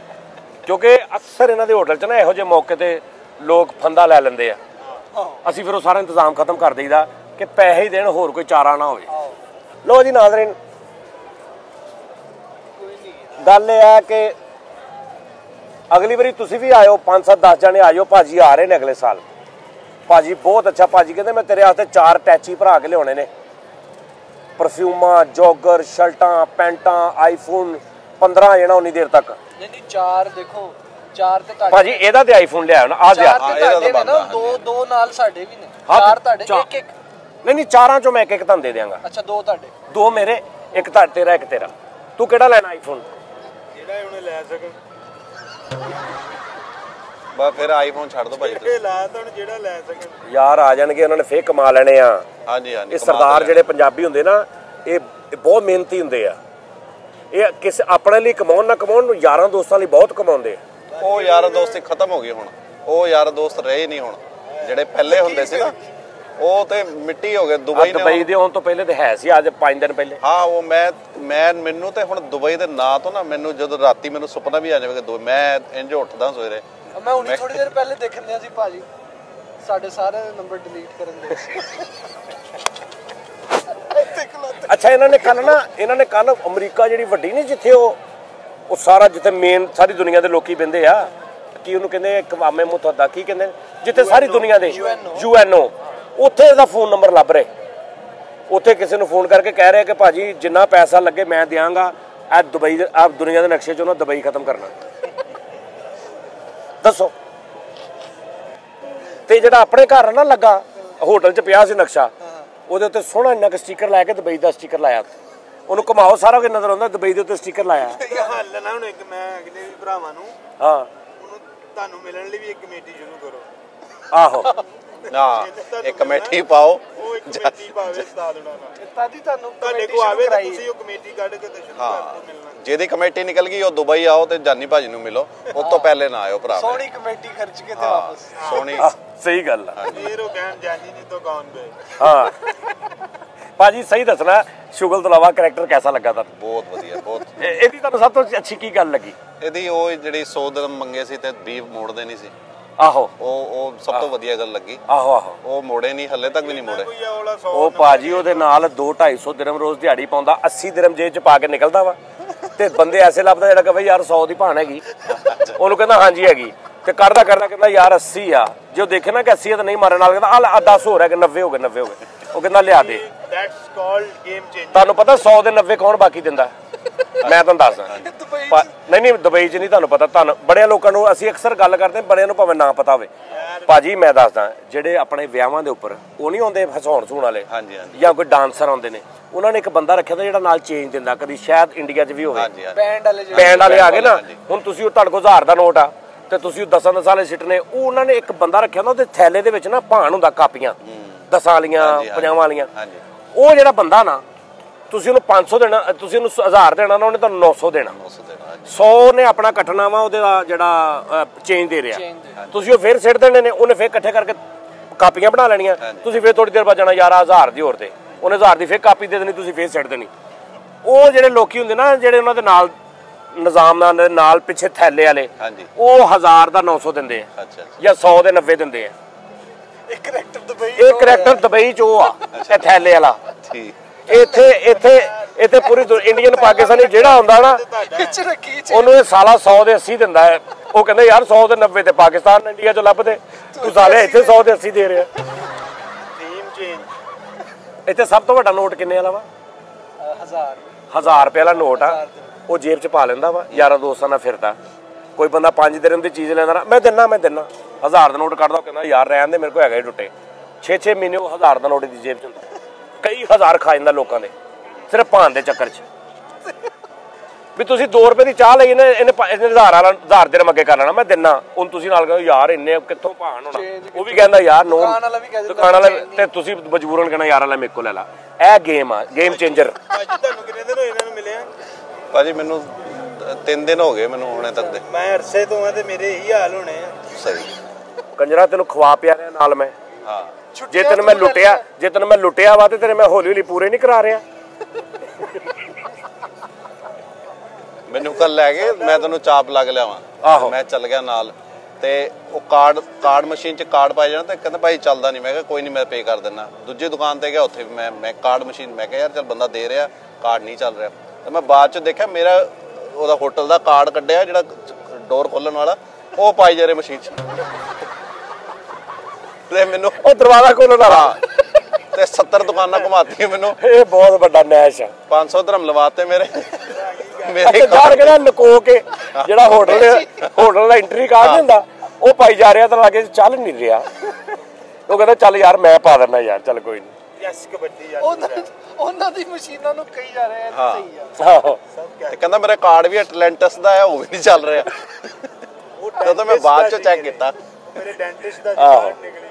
S1: ਕਿਉਂਕਿ ਅਕਸਰ ਇਹਨਾਂ ਦੇ ਹੋਟਲ 'ਚ ਨਾ ਇਹੋ ਜਿਹੇ ਮੌਕੇ ਤੇ ਲੋਕ ਫੰਦਾ ਲੈ ਲੈਂਦੇ ਆ। ਅਸੀਂ ਫਿਰ ਉਹ ਸਾਰਾ ਇੰਤਜ਼ਾਮ ਖਤਮ ਕਰ ਦਈਦਾ ਕਿ ਪੈਸੇ ਹੀ ਦੇਣ, ਹੋਰ ਕੋਈ ਚਾਰਾ ਨਾ ਹੋਵੇ। ਲੋ ਜੀ ਨਾਜ਼ਰੀਨ, ਗੱਲ ਇਹ ਹੈ ਕਿ ਅਗਲੀ ਵਾਰੀ ਤੁਸੀਂ ਵੀ ਆਇਓ, 5-7-10 ਜਣੇ ਆਇਓ। ਭਾਜੀ ਆ ਰਹੇ ਨੇ ਅਗਲੇ ਸਾਲ। ਭਾਜੀ ਬਹੁਤ ਅੱਛਾ, ਭਾਜੀ ਕਹਿੰਦੇ ਮੈਂ ਤੇਰੇ ਵਾਸਤੇ 4 ਟੈਚੀ ਭਰਾ ਕੇ ਲਿਆਉਣੇ ਨੇ, ਪਰਫਿਊਮਾਂ, ਜੋਗਰ, ਸ਼ਰਟਾਂ, ਪੈਂਟਾਂ, ਆਈਫੋਨ। 15 ਜਣਾ ਉਨੀ ਦੇਰ ਤੱਕ।
S3: ਨਹੀਂ 4 ਦੇਖੋ, 4 ਤੇ ਤੁਹਾਡੇ
S1: ਭਾਜੀ ਇਹਦਾ ਤੇ ਆਈਫੋਨ ਲਿਆਓ ਨਾ, ਆ ਜਾ।
S3: ਦੋ ਨਾਲ ਸਾਡੇ ਵੀ ਨੇ, 4 ਤੁਹਾਡੇ ਇੱਕ।
S1: ਨਹੀਂ 4 ਚੋਂ ਮੈਂ ਇੱਕ ਤੁਹਾਨੂੰ ਦੇ ਦਿਆਂਗਾ।
S3: ਅੱਛਾ 2 ਤੁਹਾਡੇ,
S1: 2 ਮੇਰੇ, ਇੱਕ ਤੇਰਾ, ਇੱਕ ਤੇਰਾ। ਤੂੰ ਕਿਹੜਾ ਲੈਣਾ ਆਈਫੋਨ?
S4: ਜਿਹੜਾ ਉਹਨੇ ਲੈ ਸਕਣ।
S2: ਬਸ ਫਿਰ ਆਈਫੋਨ ਛੱਡ ਦੋ ਭਾਈ।
S4: ਲਾ ਤਾਂ ਜਿਹੜਾ ਲੈ ਸਕਣ
S1: ਯਾਰ ਆ ਜਾਣਗੇ, ਉਹਨਾਂ ਨੇ ਫੇਰ ਕਮਾ ਲੈਣੇ ਆ।
S2: ਹਾਂਜੀ
S1: ਇਹ ਸਰਦਾਰ ਜਿਹੜੇ ਪੰਜਾਬੀ ਹੁੰਦੇ ਨਾ, ਇਹ ਬਹੁਤ ਮਿਹਨਤੀ ਹੁੰਦੇ ਆ। ਇਹ ਕਿਸੇ ਆਪਣੇ ਲਈ ਕਮਾਉਣ ਨਾ ਕਮਾਉਣ ਨੂੰ, ਯਾਰਾਂ ਦੋਸਤਾਂ ਲਈ ਬਹੁਤ ਕਮਾਉਂਦੇ ਆ।
S2: ਉਹ ਯਾਰ ਦੋਸਤੀ ਖਤਮ ਹੋ ਗਈ ਹੁਣ, ਉਹ ਯਾਰ ਦੋਸਤ ਰਹੇ ਨਹੀਂ ਹੁਣ। ਜਿਹੜੇ ਪਹਿਲੇ ਹੁੰਦੇ ਸੀ ਨਾ, ਉਹ ਤੇ ਮਿੱਟੀ ਹੋ ਗਏ। ਦੁਬਈ
S1: ਦੇ ਆਉਣ ਤੋਂ ਪਹਿਲੇ ਤੇ ਹੈ ਸੀ, ਅੱਜ 5 ਦਿਨ ਪਹਿਲੇ।
S2: ਹਾਂ ਉਹ ਮੈਨੂੰ ਤੇ ਹੁਣ ਦੁਬਈ ਦੇ ਨਾਂ ਤੋਂ ਨਾ, ਮੈਨੂੰ ਜਦੋਂ ਰਾਤੀ ਮੈਨੂੰ ਸੁਪਨਾ ਵੀ ਆ ਜਾਵੇਗਾ, ਮੈਂ ਇੰਜ ਉੱਠਦਾ ਸਵੇਰੇ।
S3: ਮੈਂ ਹੁਣੀ ਥੋੜੀ ਦੇਰ ਪਹਿਲੇ ਦੇਖਣ ਦਿਆ ਸੀ ਭਾਜੀ ਸਾਡੇ ਸਾਰੇ ਨੰਬਰ ਡਿਲੀਟ ਕਰਨ ਦੇ।
S1: ਅੱਛਾ ਇਹਨਾਂ ਨੇ ਕੱਲ ਅਮਰੀਕਾ ਜਿਹੜੀ ਵੱਡੀ ਨਹੀਂ, ਜਿੱਥੇ ਉਹ ਸਾਰਾ, ਜਿੱਥੇ ਮੇਨ ਸਾਰੀ ਦੁਨੀਆ ਦੇ ਲੋਕੀ ਬਹਿੰਦੇ ਆ, ਕੀ ਉਹਨੂੰ ਕਹਿੰਦੇ ਕਵਾਮੇ ਮੁਤਹਦਾ, ਕੀ ਕਹਿੰਦੇ, ਜਿੱਥੇ ਸਾਰੀ ਦੁਨੀਆ ਦੇ UNO, ਉੱਥੇ ਇਹਦਾ ਫੋਨ ਨੰਬਰ ਲੱਭ ਰਹੇ। ਉੱਥੇ ਕਿਸੇ ਨੂੰ ਫੋਨ ਕਰਕੇ ਕਹਿ ਰਿਹਾ ਕਿ ਭਾਜੀ ਜਿੰਨਾ ਪੈਸਾ ਲੱਗੇ ਮੈਂ ਦਿਆਂਗਾ, ਇਹ ਦੁਬਈ ਆਪ ਦੁਨੀਆ ਦੇ ਨਕਸ਼ੇ 'ਚ ਉਹਨਾਂ ਦੁਬਈ ਖਤਮ ਕਰਨਾ। ਦੱਸੋ। ਤੇ ਜਿਹੜਾ ਆਪਣੇ ਘਰ ਨਾ ਲੱਗਾ ਹੋਟਲ 'ਚ ਪਿਆ ਸੀ ਨਕਸ਼ਾ, ਉਹਦੇ ਉੱਤੇ ਸੋਹਣਾ ਇੰਨਾ ਕੁ ਸਟicker ਲਾ ਕੇ ਦੁਬਈ ਦਾ ਸਟicker ਲਾਇਆ। ਉਹਨੂੰ ਘੁਮਾਓ ਸਾਰਾ ਕੁਝ ਨਜ਼ਰ ਆਉਂਦਾ, ਦੁਬਈ ਦੇ ਉੱਤੇ ਸਟicker ਲਾਇਆ।
S4: ਹੱਲ ਨਾ ਹੁਣ ਇੱਕ ਮੈਂ ਅਗਲੇ ਵੀ ਭਰਾਵਾਂ ਨੂੰ,
S1: ਹਾਂ
S4: ਉਹਨੂੰ ਤੁਹਾਨੂੰ ਮਿਲਣ ਲਈ ਵੀ ਇੱਕ ਕਮੇਟੀ ਸ਼ੁਰੂ ਕਰੋ।
S1: ਆਹੋ
S2: ਨਾ ਇੱਕ ਕਮੇਟੀ ਪਾਓ,
S4: ਉਹ ਇੱਕ ਕਮੇਟੀ ਪਾਵੇ ਉਸਤਾਦ ਉਹਨਾਂ ਨਾਲ।
S3: ਤਾਦੀ ਤੁਹਾਨੂੰ
S4: ਤੁਹਾਡੇ ਕੋਲ ਆਵੇ ਤਾਂ ਤੁਸੀਂ ਉਹ ਕਮੇਟੀ ਕੱਢ ਕੇ ਤੇ ਸ਼ੁਰੂ ਕਰ ਦਿਓ ਮਿਲਣਾ।
S2: ਜਿਹਦੀ ਕਮੇਟੀ ਨਿਕਲ ਗਈ ਉਹ ਦੁਬਈ ਆਓ ਤੇ ਜਾਨੀ ਭਾਜੀ ਨੂੰ ਮਿਲੋ, ਉਸ ਤੋਂ ਪਹਿਲੇ ਨਾ ਆਇਓ ਭਰਾ।
S3: ਸੋਹਣੀ ਕਮੇਟੀ ਖਰਚ ਕੇ ਤੇ ਵਾਪਸ।
S2: ਸੋਹਣੀ
S1: ਸਹੀ ਗੱਲ ਆ।
S4: ਫੇਰ ਉਹ ਕਹਿਣ ਜਾਨੀ ਨਹੀਂ ਤਾਂ ਕੌਣ ਬੇ।
S1: ਹਾਂ ਭਾਜੀ ਸਹੀ ਦੱਸਣਾ, ਸ਼ੁਗਲ ਤੋਂ ਇਲਾਵਾ ਕਰੈਕਟਰ ਕੈਸਾ ਲੱਗਾ ਤੁਹਾਨੂੰ?
S2: ਬਹੁਤ ਵਧੀਆ, ਬਹੁਤ।
S1: ਇਹਦੀ ਤੁਹਾਨੂੰ ਸਭ ਤੋਂ ਅੱਛੀ ਕੀ ਗੱਲ ਲੱਗੀ?
S2: ਇਹਦੀ ਉਹ ਜਿਹੜੀ 100 ਦਿਨ ਮੰਗੇ ਸੀ ਤੇ 20 ਮੋੜਦੇ ਨਹੀਂ ਸੀ।
S1: ਆਹੋ
S2: ਉਹ ਸਭ ਤੋਂ ਵਧੀਆ ਗੱਲ ਲੱਗੀ।
S1: ਆਹੋ
S2: ਉਹ ਮੋੜੇ ਨਹੀਂ, ਹੱਲੇ ਤੱਕ ਵੀ ਨਹੀਂ ਮੋੜੇ।
S1: ਉਹ ਭਾਜੀ ਉਹਦੇ ਨਾਲ 200-250 ਦਿਰਮ ਰੋਜ਼ ਦਿਹਾੜੀ ਪਾਉਂਦਾ, 80 ਦਿਰਮ ਜੇਬ 'ਚ ਪਾ ਕੇ ਨਿਕਲਦਾ ਵਾ। ਤੇ ਬੰਦੇ ਐਸੇ ਲੱਭਦਾ ਜਿਹੜਾ ਕਹੇ ਯਾਰ 100 ਦੀ ਭਾਣ ਹੈਗੀ, ਉਹਨੂੰ ਕਹਿੰਦਾ ਹਾਂਜੀ ਹੈਗੀ, ਤੇ ਕਰਦਾ ਕਹਿੰਦਾ ਯਾਰ 80 ਆ। ਜੇ ਉਹ ਦੇਖੇ ਨਾ ਕਿ 80 ਆ ਤਾਂ ਨਹੀਂ ਮਾਰਨ ਨਾਲ, ਕਹਿੰਦਾ ਆ 10 ਹੋਰ ਹੈ ਕਿ 90 ਹੋ ਗਏ। ਉਹ ਕਹਿੰਦਾ ਲਿਆ ਦੇ। ਤੁਹਾਨੂੰ ਪਤਾ 100 ਦੇ 90 ਕੌਣ ਬਾਕੀ ਦਿੰਦਾ? ਮੈਂ ਤੁਹਾਨੂੰ ਦੱਸਦਾ ਨਹੀਂ ਦੁਬਈ 'ਚ ਨਹੀਂ ਤੁਹਾਨੂੰ ਪਤਾ ਤੁਹਾਨੂੰ ਬੜਿਆਂ ਲੋਕਾਂ ਨੂੰ ਅਸੀਂ ਅਕਸਰ ਗੱਲ ਕਰਦੇ ਬੜਿਆਂ ਨੂੰ ਭਾਵੇਂ ਨਾ ਪਤਾ ਹੋਵੇ ਭਾਜੀ ਮੈਂ ਦੱਸਦਾ ਜਿਹੜੇ ਆਪਣੇ ਵਿਆਹਾਂ ਦੇ ਉੱਪਰ ਉਹ ਨਹੀਂ ਆਉਂਦੇ ਹਸਾਉਣ ਸੂਣ ਵਾਲੇ ਜਾਂ ਕੋਈ ਡਾਂਸਰ ਆਉਂਦੇ ਨੇ ਉਹਨਾਂ ਨੇ ਇੱਕ ਬੰਦਾ ਰੱਖਿਆ ਹੁੰਦਾ ਜਿਹੜਾ ਨਾਲ ਚੇਂਜ ਦਿੰਦਾ ਕਦੀ ਸ਼ਾਇਦ ਇੰਡੀਆ 'ਚ ਵੀ ਹੋਵੇ ਬੈਂਡ ਵਾਲੇ ਆ ਗਏ ਨਾ ਹੁਣ ਤੁਸੀਂ ਉਹ ਤੁਹਾਡੇ ਕੋਲ 1000 ਦਾ ਨੋਟ ਆ ਤੇ ਤੁਸੀਂ 10 ਵਾਲੇ ਸਿੱਟਨੇ ਉਹ ਉਹਨਾਂ ਨੇ ਇੱਕ ਬੰਦਾ ਰੱਖਿਆ ਹੁੰਦਾ ਉਹਦੇ ਥੈਲੇ ਦੇ ਵਿੱਚ ਨਾ ਭਾਣ ਹੁੰਦਾ ਕਾਪੀਆਂ 10 ਵਾਲੀਆਂ 50 ਵਾਲੀਆਂ ਉਹ ਜਿਹੜਾ ਬੰਦਾ ਨਾ ਤੁਸੀਂ ਉਹਨੂੰ 500 ਦੇਣਾ ਤੁਸੀਂ ਉਹਨੂੰ 1000 ਦੇਣਾ ਨਾ ਉਹਨੇ ਤੁਹਾਨੂੰ 900 ਦੇਣਾ 100 ਨੇ ਆਪਣਾ ਕੱਟਣਾ ਵਾ ਉਹਦੇ ਦਾ ਜਿਹੜਾ ਚੇਂਜ ਦੇ ਰਿਹਾ ਤੁਸੀਂ ਉਹ ਫਿਰ ਸਿੱਟ ਦੇਣੇ ਨੇ ਉਹਨੇ ਫਿਰ ਇਕੱਠੇ ਕਰਕੇ ਕਾਪੀਆਂ ਬਣਾ ਲੈਣੀਆਂ ਤੁਸੀਂ ਫਿਰ ਥੋੜੀ ਦੇਰ ਬਾਅਦ ਜਾਣਾ ਯਾਰ 1000 ਦੀ ਹੋਰ ਤੇ ਉਹਨੇ 1000 ਦੀ ਫਿਰ ਕਾਪੀ ਦੇ ਦੇਣੀ ਤੁਸੀਂ ਫਿਰ ਸਿੱਟ ਦੇਣੀ ਉਹ ਜਿਹੜੇ ਲੋਕੀ ਹੁੰਦੇ ਨਾ ਜਿਹੜੇ ਉਹਨਾਂ ਦੇ ਨਾਲ ਨਿਜ਼ਾਮ ਨਾਲ ਪਿੱਛੇ ਥੈਲੇ ਵਾਲੇ ਉਹ 1000 ਦਾ 900 ਦਿੰਦੇ ਆ ਜਾਂ 100 ਦੇ 90 ਦਿੰਦੇ ਆ ਇਹ ਕਰੈਕਟਰ ਦੁਬਈ ਚ ਉਹ ਆ ਇਹ ਥੈਲੇ ਵਾਲਾ ਇੱਥੇ ਪੂਰੀ ਇੰਡੀਅਨ ਪਾਕਿਸਤਾਨੀ ਜਿਹੜਾ ਹੁੰਦਾ ਨਾ ਉਹਨੂੰ ਇਹ ਸਾਲਾ 100 ਦੇ 80 ਦਿੰਦਾ ਹੈ ਉਹ ਕਹਿੰਦੇ ਯਾਰ 100 ਦੇ 90 ਤੇ ਪਾਕਿਸਤਾਨ ਇੰਡੀਆ ਚੋਂ ਲੱਭਦੇ ਤੂੰ ਸਾਲੇ ਇੱਥੇ 100 ਦੇ 80 ਦੇ ਰਿਹਾ ਇੱਥੇ ਸਭ ਤੋਂ ਵੱਡਾ ਨੋਟ ਕਿੰਨੇ ਵਾਲਾ ਵਾ 1000 ਰੁਪਏ ਵਾਲਾ ਨੋਟ ਆ ਉਹ ਜੇਬ 'ਚ ਪਾ ਲੈਂਦਾ ਵਾ ਯਾਰਾਂ ਦੋਸਤਾਂ ਨਾਲ ਫਿਰਦਾ ਕੋਈ ਬੰਦਾ 5 ਦਿਨ ਦੀ ਚੀਜ਼ ਲੈਂਦਾ ਨਾ ਮੈਂ ਦਿੰਨਾ 1000 ਦਾ ਨੋਟ ਕੱਢਦਾ ਉਹ ਕਹਿੰਦਾ ਯਾਰ ਰਹਿਣ ਦੇ ਮੇਰੇ ਕੋਲ ਹੈਗਾ ਹੀ ਟੁੱਟੇ 6 ਮਹੀਨੇ ਉਹ 1000 ਦਾ ਨੋਟ ਦੀ ਜੇਬ 'ਚ ਹੁੰਦਾ ਕਈ ਹਜ਼ਾਰ ਖਾ ਜਾਂਦਾ ਲੋਕਾਂ ਦੇ ਸਿਰਫ ਭਾਣ ਦੇ ਚੱਕਰ 'ਚ ਵੀ ਤੁਸੀਂ 2 ਰੁਪਏ ਦੀ ਚਾਹ ਲਈ ਇਹਨੇ 1000 ਦਿਨ ਅੱਗੇ ਕਰ ਲੈਣਾ ਮੈਂ ਦਿੰਨਾ ਹੁਣ ਤੁਸੀਂ ਨਾਲ ਕਹਿੰਦੇ ਯਾਰ ਇੰਨੇ ਕਿੱਥੋਂ ਭਾਣ ਹੋਣਾ ਉਹ ਵੀ ਕਹਿੰਦਾ ਯਾਰ ਨੋ ਦੁਕਾਨ ਵਾਲਾ ਤੇ ਤੁਸੀਂ ਮਜਬੂਰਨ ਕਹਿਣਾ ਯਾਰ ਵਾਲਾ ਮੇਰੇ ਕੋਲ ਲੈ ਲਾ ਇਹ ਗੇਮ ਆ ਗੇਮ ਚੇਂਜਰ
S4: ਤੁਹਾਨੂੰ ਕਿੰਨੇ ਦਿਨ ਹੋਏ ਇਹਨਾਂ ਨੂੰ ਮਿਲਿਆ
S2: ਭਾਜੀ ਮੈਨੂੰ 3 ਦਿਨ ਹੋ ਗਏ ਮੈਨੂੰ ਹੁਣੇ ਤੱਕ ਦੇ
S4: ਮੈਂ ਅਰਸੇ ਤੋਂ ਆ ਤੇ ਮੇਰੇ ਇਹੀ ਹਾਲ ਹੋਣੇ ਆ
S2: ਸਹੀ
S1: ਕੰਜਰਾ ਤੈਨੂੰ ਖਵਾ ਪਿਆ ਰਿਹਾ ਨਾਲ ਮੈਂ
S2: ਹਾਂ
S1: ਜੇ ਤੈਨੂੰ ਮੈਂ ਲੁੱਟਿਆ ਵਾ ਤੇ ਤੇਰੇ ਮੈਂ ਹੌਲੀ ਹੌਲੀ ਪੂਰੇ ਨਹੀਂ ਕਰਾ ਰਿਹਾ
S2: ਮੈਨੂੰ ਕੱਲ ਲੈ ਕੇ ਮੈਂ ਤੈਨੂੰ ਚਾਪ ਲੱਗ ਲਿਆਵਾਂ ਮੈਂ ਚੱਲ ਗਿਆ ਨਾਲ ਤੇ ਉਹ ਕਾਰਡ ਮਸ਼ੀਨ 'ਚ ਕਾਰਡ ਪਾਈ ਜਾਣਾ ਤੇ ਕਹਿੰਦਾ ਭਾਈ ਚੱਲਦਾ ਨਹੀਂ ਮੈਂ ਕਿਹਾ ਕੋਈ ਨਹੀਂ ਮੈਂ ਪੇ ਕਰ ਦਿੰਦਾ ਦੂਜੀ ਦੁਕਾਨ ਤੇ ਗਿਆ ਉੱਥੇ ਵੀ ਮੈਂ ਕਾਰਡ ਮਸ਼ੀਨ ਮੈਂ ਕਿਹਾ ਯਾਰ ਚੱਲ ਬੰਦਾ ਦੇ ਰਿਹਾ ਕਾਰਡ ਨਹੀਂ ਚੱਲ ਰਿਹਾ ਤੇ ਮੈਂ ਬਾਅਦ 'ਚ ਦੇਖਿਆ ਮੇਰਾ ਉਹਦਾ ਹੋਟਲ ਦਾ ਕਾਰਡ ਕੱਢਿਆ ਜਿਹੜਾ ਡੋਰ ਖੋਲਣ ਵਾਲਾ ਉਹ ਪਾਈ ਜਾ ਰਿਹਾ ਮਸ਼ੀਨ 'ਚ ਤੇ ਮੈਨੂੰ
S1: ਉਹ ਦਰਵਾਜ਼ਾ ਖੋਲਣ ਵਾਲਾ
S2: ਤੇ 70 ਦੁਕਾਨਾਂ ਘੁਮਾਤੀਆਂ ਮੈਨੂੰ
S1: ਇਹ ਬਹੁਤ ਵੱਡਾ ਨੈਸ਼ ਆ
S2: 500 ਦਰਮ ਲਵਾਤੇ ਮੇਰੇ
S1: ਬਾਹਰ ਕਿਹੜਾ ਲੁਕੋ ਕੇ ਜਿਹੜਾ ਹੋਟਲ ਦਾ ਐਂਟਰੀ ਕਾਰਡ ਹੁੰਦਾ ਉਹ ਪਾਈ ਜਾ ਰਿਹਾ ਤਾਂ ਲਾਗੇ ਚੱਲ ਨਹੀਂ ਰਿਹਾ ਉਹ ਕਹਿੰਦਾ ਚੱਲ ਯਾਰ ਮੈਂ ਪਾ ਦਿੰਦਾ ਯਾਰ ਚੱਲ ਕੋਈ ਨਹੀਂ
S4: ਯਸ ਕਬੱਡੀ ਯਾਰ
S3: ਉਹਨਾਂ ਦੀ ਮਸ਼ੀਨਾਂ ਨੂੰ ਕਹੀ ਜਾ ਰਹੇ ਆ ਸਹੀ ਆ
S2: ਤੇ ਕਹਿੰਦਾ ਮੇਰਾ ਕਾਰਡ ਵੀ ਐਟਲੈਂਟਸ ਦਾ ਹੈ ਉਹ ਵੀ ਨਹੀਂ ਚੱਲ ਰਿਹਾ ਉਹ ਤਾਂ ਮੈਂ ਬਾਅਦ ਚ ਚੈੱਕ ਕੀਤਾ
S4: ਮੇਰੇ डेंटिस्ट ਦਾ ਕਾਰਡ ਨਿਕਲੀ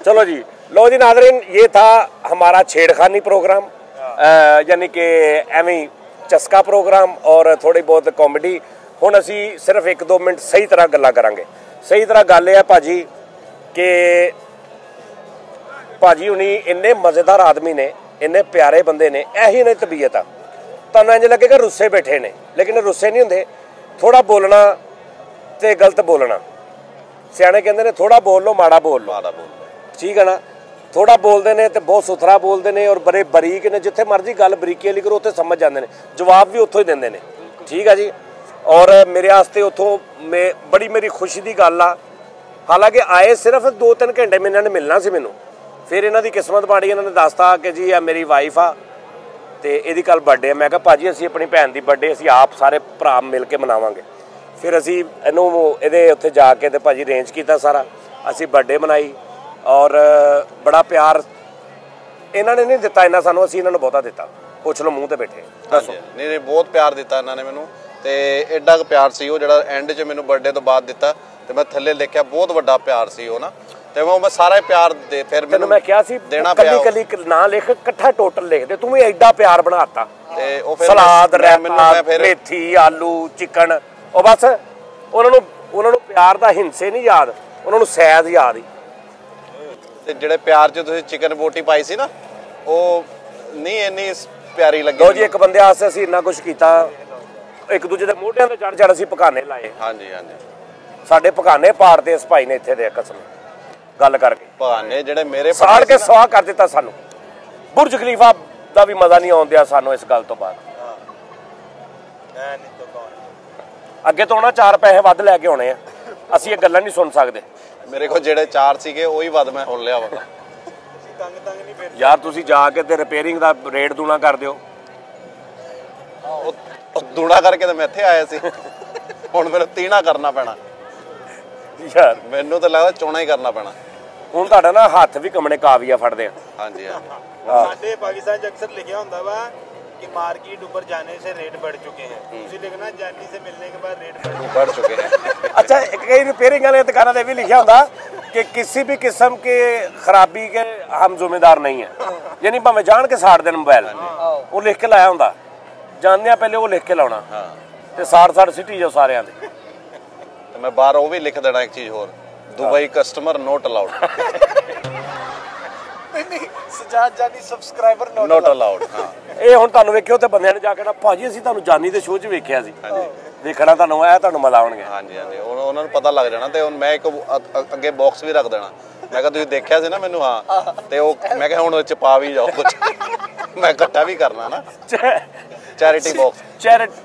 S1: चलो जी लो जी नाज़रीन ये था हमारा छेड़खानी प्रोग्राम यानी कि एवं चस्का प्रोग्राम और थोड़ी बहुत कॉमेडी हुण असी सिर्फ 1-2 मिनट सही तरह गल्लां करांगे सही तरह गल है भाजी कि भाजी हुणी इन्ने मज़ेदार आदमी ने इन्ने प्यारे बंदे ने यही इन्हें तबीयत आ तुहानूं इंज लगेगा रुस्से बैठे ने लेकिन रुस्से नहीं हुंदे थोड़ा बोलना ते गलत बोलना सियाणे कहंदे ने थोड़ा बोल लो माड़ा बोल लो ठीक है ना थोड़ा बोलते हैं तो बहुत सुथरा बोलते हैं और बड़े बरीक ने जिथे मर्जी गल बरीकी वाली करो उत्थे समझ जाते हैं जवाब भी उत्थों ही देंगे ने ठीक है जी और मेरे वास्ते उत्थों बड़ी मेरी खुशी की गल आ हालांकि आए सिर्फ 2-3 घंटे में इन्होंने मिलना सी मैनू फिर इन्हों की किस्मत माड़ी इन्होंने दसता कि जी आ मेरी वाइफ आ तो यदी कल बर्थडे मैं कहा भाजी असी अपनी भैन की बर्थडे असी आप सारे भरा मिल के मनावांगे फिर असी इनू ये उत्थे जाके तो भाजी अरेंज किया सारा असी बर्थडे मनाई और बड़ा प्यार इन्होंने नहीं दिता इन्ना सानू असीं इन्हां नूं बहुता दिता पुछ लो मूँह ते बैठे दसो
S2: नहीं बहुत प्यार दिता इन्होंने मैनू ते एडा प्यार सी वो जिहड़ा एंड 'च मैनू बर्थडे तो बाद दिता ते मैं थल्ले लिखिया बहुत वड्डा प्यार सी वो ना ते मैं सारा प्यार दे फिर
S1: मैनू मैं कहा सी
S2: देना
S1: कली ना लिख इकट्ठा टोटल लिख दे तू भी एडा प्यार बनाता
S2: ते ओ फिर
S1: सलाद रायता मेथी आलू चिकन ओ बस उन्होंने प्यार दा हिंसे नहीं याद उन्होंने सैद याद ही
S2: ਤੇ ਜਿਹੜੇ ਪਿਆਰ 'ਚ ਤੁਸੀਂ ਚਿਕਨ ਬੋਟੀ ਪਾਈ ਸੀ ਨਾ ਉਹ ਨਹੀਂ ਇੰਨੀ ਪਿਆਰੀ ਲੱਗੀ
S1: ਲੋ ਜੀ ਇੱਕ ਬੰਦੇ ਆਸਤੇ ਅਸੀਂ ਇੰਨਾ ਕੁਝ ਕੀਤਾ ਇੱਕ ਦੂਜੇ ਦੇ ਮੋਢਿਆਂ ਤੇ ਚੜ ਅਸੀਂ ਪਕਾਨੇ ਲਾਏ
S2: ਹਾਂਜੀ
S1: ਸਾਡੇ ਪਕਾਨੇ ਪਾੜਦੇ ਇਸ ਭਾਈ ਨੇ ਇੱਥੇ ਦੇ ਕਸਮ ਗੱਲ ਕਰਕੇ
S2: ਪਕਾਨੇ ਜਿਹੜੇ ਮੇਰੇ
S1: ਸਾੜ ਕੇ ਸਵਾਹ ਕਰ ਦਿੱਤਾ ਸਾਨੂੰ ਬੁਰਜ ਖਲੀਫਾ ਦਾ ਵੀ ਮਜ਼ਾ ਨਹੀਂ ਆਉਂਦਿਆ ਸਾਨੂੰ ਇਸ ਗੱਲ ਤੋਂ ਬਾਅਦ ਅੱਗੇ ਤੋਂ ਨਾ 4 ਪੈਸੇ ਵੱਧ ਲੈ ਕੇ ਆਉਣੇ ਆ ਅਸੀਂ ਇਹ ਗੱਲਾਂ ਨਹੀਂ ਸੁਣ ਸਕਦੇ
S2: ਮੇਰੇ ਕੋਲ ਜਿਹੜੇ 4 ਸੀਗੇ ਉਹੀ ਵੱਧ ਮੈਂ ਹੁਣ ਲਿਆ ਵਾ
S4: ਤੰਗ ਨਹੀਂ ਫਿਰ
S1: ਯਾਰ ਤੁਸੀਂ ਜਾ ਕੇ ਤੇ ਰਿਪੇਅਰਿੰਗ ਦਾ ਰੇਟ ਦੂਣਾ ਕਰ ਦਿਓ
S2: ਉਹ ਦੂਣਾ ਕਰਕੇ ਤਾਂ ਮੈਂ ਇੱਥੇ ਆਇਆ ਸੀ, ਹੁਣ ਮੈਨੂੰ ਤੀਣਾ ਕਰਨਾ ਪੈਣਾ
S1: ਯਾਰ।
S2: ਮੈਨੂੰ ਤਾਂ ਲੱਗਦਾ ਚੋਣਾ ਹੀ ਕਰਨਾ ਪੈਣਾ।
S1: ਹੁਣ ਤੁਹਾਡਾ ਨਾ ਹੱਥ ਵੀ ਕੰਮਣੇ ਕਾਵੀਆ ਫੜਦੇ ਆ।
S2: ਹਾਂਜੀ ਹਾਂਜੀ
S4: ਸਾਡੇ ਪਾਕਿस्तान ਚ ਅਕਸਰ ਲਿਖਿਆ ਹੁੰਦਾ ਵਾ कि मार्केट ऊपर जाने से रेट बढ़ चुके हैं, उसी लिखना जानी से मिलने के बाद रेट
S2: बढ़ चुके हैं।
S1: अच्छा, कई रिपेयरिंग वाले दुकानों पे भी लिखा होता कि किसी भी किस्म के खराबी के हम जिम्मेदार नहीं है, यानी भावें जान के साड़ देन मोबाइल, वो लिख के लाया होंदा, जानने पहले वो लिख के लाना ते साड़ सिटी जो सारे दे।
S2: मैं बाहर वो भी लिख देना एक चीज होर, दुबई कस्टमर नॉट अलाउड।
S3: नहीं सजाद जानी सब्सक्राइबर
S2: नॉट अलाउड। हाँ
S1: ਇਹ ਹੁਣ ਤੁਹਾਨੂੰ ਵੇਖਿਓ ਤੇ ਬੰਦਿਆਂ ਨੇ ਜਾ ਕੇ ਨਾ ਭਾਜੀ ਅਸੀਂ ਤੁਹਾਨੂੰ ਜਾਨੀ ਦੇ ਸ਼ੋਅ 'ਚ ਵੇਖਿਆ ਸੀ, ਦੇਖਣਾ ਤੁਹਾਨੂੰ ਆਇਆ, ਤੁਹਾਨੂੰ ਮਲਾਉਣਗੇ।
S2: ਹਾਂਜੀ ਹਾਂਜੀ, ਉਹਨਾਂ ਨੂੰ ਪਤਾ ਲੱਗ ਜਾਣਾ। ਤੇ ਹੁਣ ਮੈਂ ਇੱਕ ਅੱਗੇ ਬਾਕਸ ਵੀ ਰੱਖ ਦੇਣਾ, ਮੈਂ ਕਿਹਾ ਤੁਸੀਂ ਦੇਖਿਆ ਸੀ ਨਾ ਮੈਨੂੰ, ਹਾਂ, ਤੇ ਉਹ ਮੈਂ ਕਿਹਾ ਹੁਣ ਉਹ 'ਚ ਪਾ ਵੀ ਜਾਓ ਕੁਝ, ਮੈਂ ਇਕੱਠਾ ਵੀ ਕਰਨਾ ਨਾ, ਚੈਰਿਟੀ ਬਾਕਸ,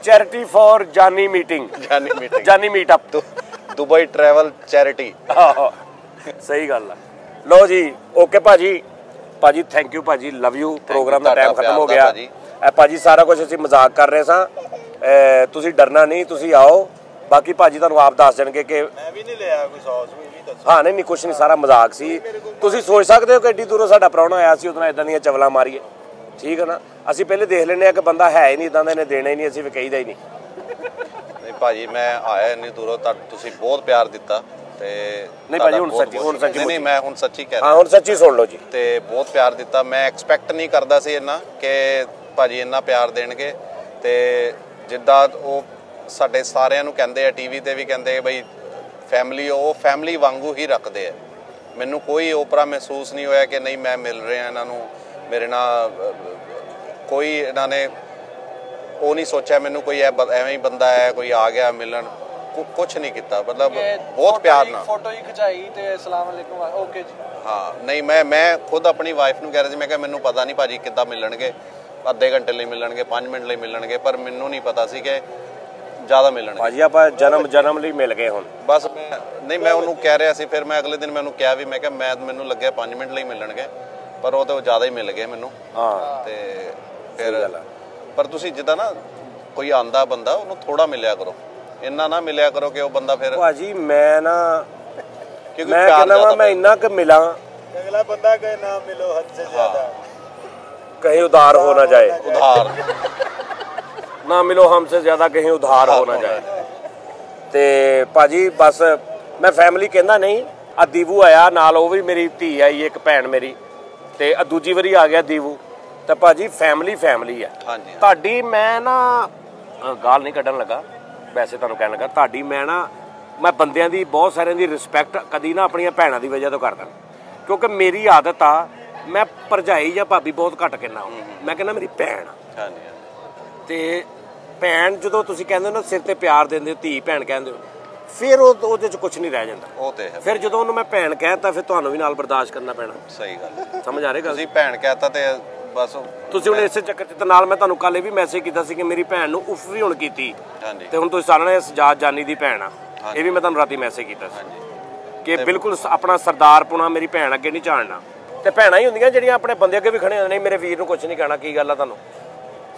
S1: ਚੈਰਿਟੀ ਫॉर ਜਾਨੀ ਮੀਟਿੰਗ, ਜਾਨੀ ਮੀਟਅਪ,
S2: ਦੁਬਈ ਟਰੈਵਲ ਚੈਰਿਟੀ।
S1: ਸਹੀ ਗੱਲ ਆ। ਲੋ ਜੀ, ਓਕੇ ਭਾਜੀ, ਭਾਜੀ ਥੈਂਕ ਯੂ ਭਾਜੀ, ਲਵ ਯੂ। ਪ੍ਰੋਗਰਾਮ ਦਾ ਟਾਈਮ ਖਤਮ ਹੋ ਗਿਆ। ਇਹ ਭਾਜੀ ਸਾਰਾ ਕੁਝ ਅਸੀਂ ਮਜ਼ਾਕ ਕਰ ਰਹੇ ਸਾਂ, ਤੁਸੀਂ ਡਰਨਾ ਨਹੀਂ, ਤੁਸੀਂ ਆਓ। ਬਾਕੀ ਭਾਜੀ ਤੁਹਾਨੂੰ ਆਪ ਦੱਸ ਦੇਣਗੇ ਕਿ
S4: ਮੈਂ ਵੀ ਨਹੀਂ ਲਿਆ ਕੋਈ ਸੌਸ ਵੀ ਦੱਸੋ।
S1: ਹਾਂ ਨਹੀਂ ਕੁਛ ਨਹੀਂ, ਸਾਰਾ ਮਜ਼ਾਕ ਸੀ। ਤੁਸੀਂ ਸੋਚ ਸਕਦੇ ਹੋ ਕਿ ਐਡੀ ਦੂਰੋਂ ਸਾਡਾ ਪ੍ਰਾਹੁਣਾ ਆਇਆ ਸੀ, ਉਹਦੇ ਨਾਲ ਇਦਾਂ ਦੀਆਂ ਚਵਲਾਂ ਮਾਰੀਏ, ਠੀਕ ਹੈ ਨਾ। ਅਸੀਂ ਪਹਿਲੇ ਦੇਖ ਲੈਂਦੇ ਆ ਕਿ ਬੰਦਾ ਹੈ ਹੀ ਨਹੀਂ ਇਦਾਂ ਦਾ, ਇਹਨੇ ਦੇਣਾ ਹੀ ਨਹੀਂ, ਅਸੀਂ ਵੀ ਕਹੀਦਾ ਹੀ ਨਹੀਂ।
S2: ਨਹੀਂ ਭਾਜੀ, ਮੈਂ ਆਇਆ ਇੰਨੀ ਦੂਰੋਂ, ਤੁਸੀਂ ਬਹੁਤ ਪਿਆਰ ਦਿੱਤਾ ਤੇ
S1: ਨਹੀਂ ਭਾਜੀ ਹੁਣ ਸੱਚੀ
S2: ਨਹੀਂ, ਮੈਂ ਹੁਣ ਸੱਚੀ ਕਹਿ ਰਿਹਾ।
S1: ਹਾਂ ਹੁਣ ਸੱਚੀ ਸੁਣ ਲਓ ਜੀ।
S2: ਤੇ ਬਹੁਤ ਪਿਆਰ ਦਿੱਤਾ, ਮੈਂ ਐਕਸਪੈਕਟ ਨਹੀਂ ਕਰਦਾ ਸੀ ਇੰਨਾ ਕਿ ਭਾਜੀ ਇੰਨਾ ਪਿਆਰ ਦੇਣਗੇ। ਤੇ ਜਿੱਦਾਂ ਉਹ ਸਾਡੇ ਸਾਰਿਆਂ ਨੂੰ ਕਹਿੰਦੇ ਆ, ਟੀਵੀ ਤੇ ਵੀ ਕਹਿੰਦੇ ਬਈ ਫੈਮਿਲੀ, ਉਹ ਫੈਮਿਲੀ ਵਾਂਗੂ ਹੀ ਰੱਖਦੇ ਆ। ਮੈਨੂੰ ਕੋਈ ਓਪਰਾ ਮਹਿਸੂਸ ਨਹੀਂ ਹੋਇਆ ਕਿ ਨਹੀਂ ਮੈਂ ਮਿਲ ਰਿਹਾ ਇਹਨਾਂ ਨੂੰ, ਮੇਰੇ ਨਾਲ ਕੋਈ ਇਹਨਾਂ ਨੇ ਉਹ ਨਹੀਂ ਸੋਚਿਆ ਮੈਨੂੰ ਕੋਈ ਐਵੇਂ ਹੀ ਬੰਦਾ ਹੈ, ਕੋਈ ਆ ਗਿਆ ਮਿਲਣ, ਕੁਛ ਨਹੀਂ ਕੀਤਾ। ਮਤਲਬ ਬਹੁਤ ਪਿਆਰ ਨਾਲ
S3: ਫੋਟੋ ਹੀ ਖਿਚਾਈ ਤੇ ਅਸਲਾਮ ਅਲੈਕੁਮ, ਓਕੇ ਜੀ।
S2: ਹਾਂ ਨਹੀਂ, ਮੈਂ ਖੁਦ ਆਪਣੀ ਵਾਈਫ ਨੂੰ ਕਹਿ ਰਿਹਾ ਸੀ, ਮੈਂ ਕਿਹਾ ਮੈਨੂੰ ਪਤਾ ਨਹੀਂ ਭਾਜੀ ਕਿੱਦਾਂ ਮਿਲਣਗੇ, ਅੱਧੇ ਘੰਟੇ ਲਈ ਮਿਲਣਗੇ, 5 ਮਿੰਟ ਲਈ ਮਿਲਣਗੇ, ਪਰ ਮੈਨੂੰ ਨਹੀਂ ਪਤਾ ਸੀ ਕਿ ਜ਼ਿਆਦਾ ਮਿਲਣਗੇ।
S1: ਭਾਜੀ ਆਪਾਂ ਜਨਮ ਲਈ ਮਿਲ ਗਏ ਹੁਣ ਬਸ।
S2: ਮੈਂ ਉਹਨੂੰ ਕਹਿ ਰਿਹਾ ਸੀ, ਫਿਰ ਮੈਂ ਅਗਲੇ ਦਿਨ ਮੈਨੂੰ ਕਿਹਾ ਵੀ, ਮੈਂ ਕਿਹਾ ਮੈਨੂੰ ਲੱਗਿਆ 5 ਮਿੰਟ ਲਈ ਮਿਲਣਗੇ, ਪਰ ਉਹ ਤਾਂ ਜ਼ਿਆਦਾ ਹੀ ਮਿਲ ਗਏ ਮੈਨੂੰ।
S1: ਹਾਂ
S2: ਤੇ ਫਿਰ ਪਰ ਤੁਸੀਂ ਜਿੱਦਾਂ ਨਾ ਕੋਈ ਆਂਦਾ ਬੰਦਾ, ਉਹਨੂੰ ਥੋੜਾ ਮਿਲਿਆ ਕਰੋ, ਇੰਨਾ ਨਾ ਮਿਲਿਆ ਕਰੋ ਕਿ ਉਹ ਬੰਦਾ ਫਿਰ।
S1: ਭਾਜੀ ਮੈਂ ਨਾ
S2: ਕਿਉਂਕਿ
S1: ਮੈਂ ਕਹਿੰਦਾ ਮੈਂ ਇੰਨਾ ਕੁ ਮਿਲਾਂ,
S4: ਅਗਲਾ ਬੰਦਾ ਕਹੇ ਨਾ ਮਿਲੋ ਹੱਦ ਸੇ ਜ਼ਿਆਦਾ,
S1: कहीं उधार हो ना जाए,
S2: उधार
S1: ना मिलो हमसे ज्यादा कहीं उधार हो ना जाए। ਤੇ ਭਾਜੀ ਬਸ ਮੈਂ ਫੈਮਿਲੀ ਕਹਿੰਦਾ ਨਹੀਂ, ਆ ਦੀਵੂ ਆਇਆ ਨਾਲ, ਉਹ ਵੀ ਮੇਰੀ ਧੀ ਆਈ, ਇੱਕ ਭੈਣ ਮੇਰੀ, ਤੇ ਦੂਜੀ ਵਾਰੀ ਆ ਗਿਆ ਦੀਵੂ। ਤੇ ਭਾਜੀ ਫੈਮਿਲੀ ਆ ਤੁਹਾਡੀ। ਮੈਂ ਨਾ ਗਾਲ ਨਹੀਂ ਕੱਢਣ ਲੱਗਾ, ਵੈਸੇ ਤੁਹਾਨੂੰ ਕਹਿਣ ਲੱਗਾ, ਤੁਹਾਡੀ ਮੈਂ ਬੰਦਿਆਂ ਦੀ, ਬਹੁਤ ਸਾਰਿਆਂ ਦੀ ਰਿਸਪੈਕਟ ਕਦੀ ਨਾ ਆਪਣੀਆਂ ਭੈਣਾਂ ਦੀ ਵਜ੍ਹਾ ਤੋਂ ਕਰਦਾ, ਕਿਉਂਕਿ ਮੇਰੀ ਆਦਤ ਆ, ਮੈਂ ਭਰਜਾਈ ਜਾਂ ਭਾਬੀ ਬਹੁਤ ਘੱਟ ਕਹਿੰਦਾ, ਮੈਂ ਕਹਿੰਦਾ ਮੇਰੀ ਭੈਣ। ਤੇ ਭੈਣ ਜਦੋਂ ਤੁਸੀਂ ਕਹਿੰਦੇ ਹੋ ਨਾ, ਸਿਰ ਤੇ ਪਿਆਰ ਦਿੰਦੇ ਹੋ, ਧੀ ਭੈਣ ਕਹਿੰਦੇ ਹੋ, ਫਿਰ ਉਹਦੇ 'ਚ ਕੁਛ ਨਹੀਂ ਰਹਿ ਜਾਂਦਾ।
S2: ਉਹ ਤੇ ਹੈ।
S1: ਫਿਰ ਜਦੋਂ ਉਹਨੂੰ ਮੈਂ ਭੈਣ ਕਹਿਤਾ, ਫਿਰ ਤੁਹਾਨੂੰ ਵੀ ਨਾਲ ਬਰਦਾਸ਼ਤ ਕਰਨਾ ਪੈਣਾ।
S2: ਸਹੀ ਗੱਲ, ਸਮਝ
S1: ਆ ਰਹੀ ਗੱਲ?
S2: ਤੁਸੀਂ ਭੈਣ ਕਹਿਤਾ ਤੇ ਬਸ
S1: ਤੁਸੀਂ ਹੁਣ ਇਸੇ ਚੱਕਰ 'ਚ ਤੇ ਨਾਲ ਮੈਂ ਤੁਹਾਨੂੰ ਕੱਲ ਇਹ ਵੀ ਮੈਸੇਜ ਕੀਤਾ ਸੀ ਕਿ ਮੇਰੀ ਭੈਣ ਨੂੰ ਉਫ ਵੀ ਹੁਣ ਕੀਤੀ, ਤੇ ਹੁਣ ਤੁਸੀਂ ਸਾਰਿਆਂ ਨੇ ਸਜਾਦ ਜਾਨੀ ਦੀ ਭੈਣ ਆ, ਇਹ ਵੀ ਮੈਂ ਤੁਹਾਨੂੰ ਰਾਤੀ ਮੈਸੇਜ ਕੀਤਾ ਸੀ ਕਿ ਬਿਲਕੁਲ ਆਪਣਾ ਸਰਦਾਰ ਪੁਣਾ ਮੇਰੀ ਭੈਣ ਅੱਗੇ ਨਹੀਂ ਝਾੜਨਾ। ਤੇ ਭੈਣਾਂ ਹੀ ਹੁੰਦੀਆਂ ਜਿਹੜੀਆਂ ਆਪਣੇ ਬੰਦੇ ਅੱਗੇ ਵੀ ਖੜੇ ਹੁੰਦੇ, ਨਹੀਂ ਮੇਰੇ ਵੀਰ ਨੂੰ ਕੁਝ ਨਹੀਂ ਕਹਿਣਾ, ਕੀ ਗੱਲ ਆ ਤੁਹਾਨੂੰ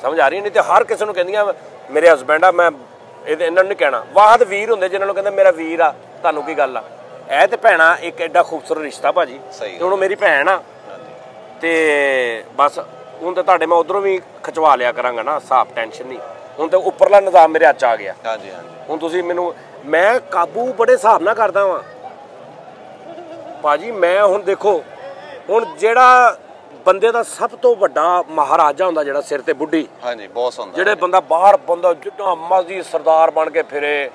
S1: ਸਮਝ ਆ ਰਹੀ? ਨਹੀਂ ਤੇ ਹਰ ਕਿਸੇ ਨੂੰ ਕਹਿੰਦੀਆਂ ਮੇਰੇ ਹਸਬੈਂਡ ਆ, ਮੈਂ ਇਹਨਾਂ ਨੂੰ ਨਹੀਂ ਕਹਿਣਾ। ਵਾਹਦ ਵੀਰ ਹੁੰਦੇ ਜਿਹਨਾਂ ਨੂੰ ਕਹਿੰਦੇ ਮੇਰਾ ਵੀਰ ਆ, ਤੁਹਾਨੂੰ ਕੀ ਗੱਲ ਆ। ਇਹ ਤੇ ਭੈਣਾਂ ਇੱਕ ਐਡਾ ਖੂਬਸੂਰਤ ਰਿਸ਼ਤਾ ਭਾਜੀ, ਤੇ ਹੁਣ ਮੇਰੀ ਭੈਣ ਆ। ਤੇ ਬਸ ਹੁਣ ਤਾਂ ਤੁਹਾਡੇ ਮੈਂ ਉਧਰੋਂ ਵੀ ਖਿਚਵਾ ਲਿਆ ਕਰਾਂਗਾ ਨਾ ਹਿਸਾਬ, ਟੈਨਸ਼ਨ ਨਹੀਂ। ਹੁਣ ਤੇ ਉੱਪਰਲਾ ਨਿਜ਼ਾਮ ਮੇਰੇ ਹੱਥ 'ਚ ਆ ਗਿਆ। ਹੁਣ ਤੁਸੀਂ ਮੈਨੂੰ, ਮੈਂ ਕਾਬੂ ਬੜੇ ਹਿਸਾਬ ਨਾਲ ਕਰਦਾ ਵਾਂ ਭਾਜੀ। ਮੈਂ ਹੁਣ ਦੇਖੋ, ਹੁਣ ਜਿਹੜਾ ਬੰਦੇ ਦਾ ਸਭ ਤੋਂ ਵੱਡਾ ਮਹਾਰਾਜਾ ਹੁੰਦਾ, ਜਿਹੜਾ ਸਿਰ ਤੇ ਬੁੱਢੀ,
S2: ਬੌਸ ਹੁੰਦਾ,
S1: ਜਿਹੜੇ ਬੰਦਾ ਬਾਹਰ ਬੰਦਾ ਜਿੱਦਾਂ ਮਰਜ਼ੀ ਸਰਦਾਰ ਬਣ ਕੇ ਫਿਰੇ,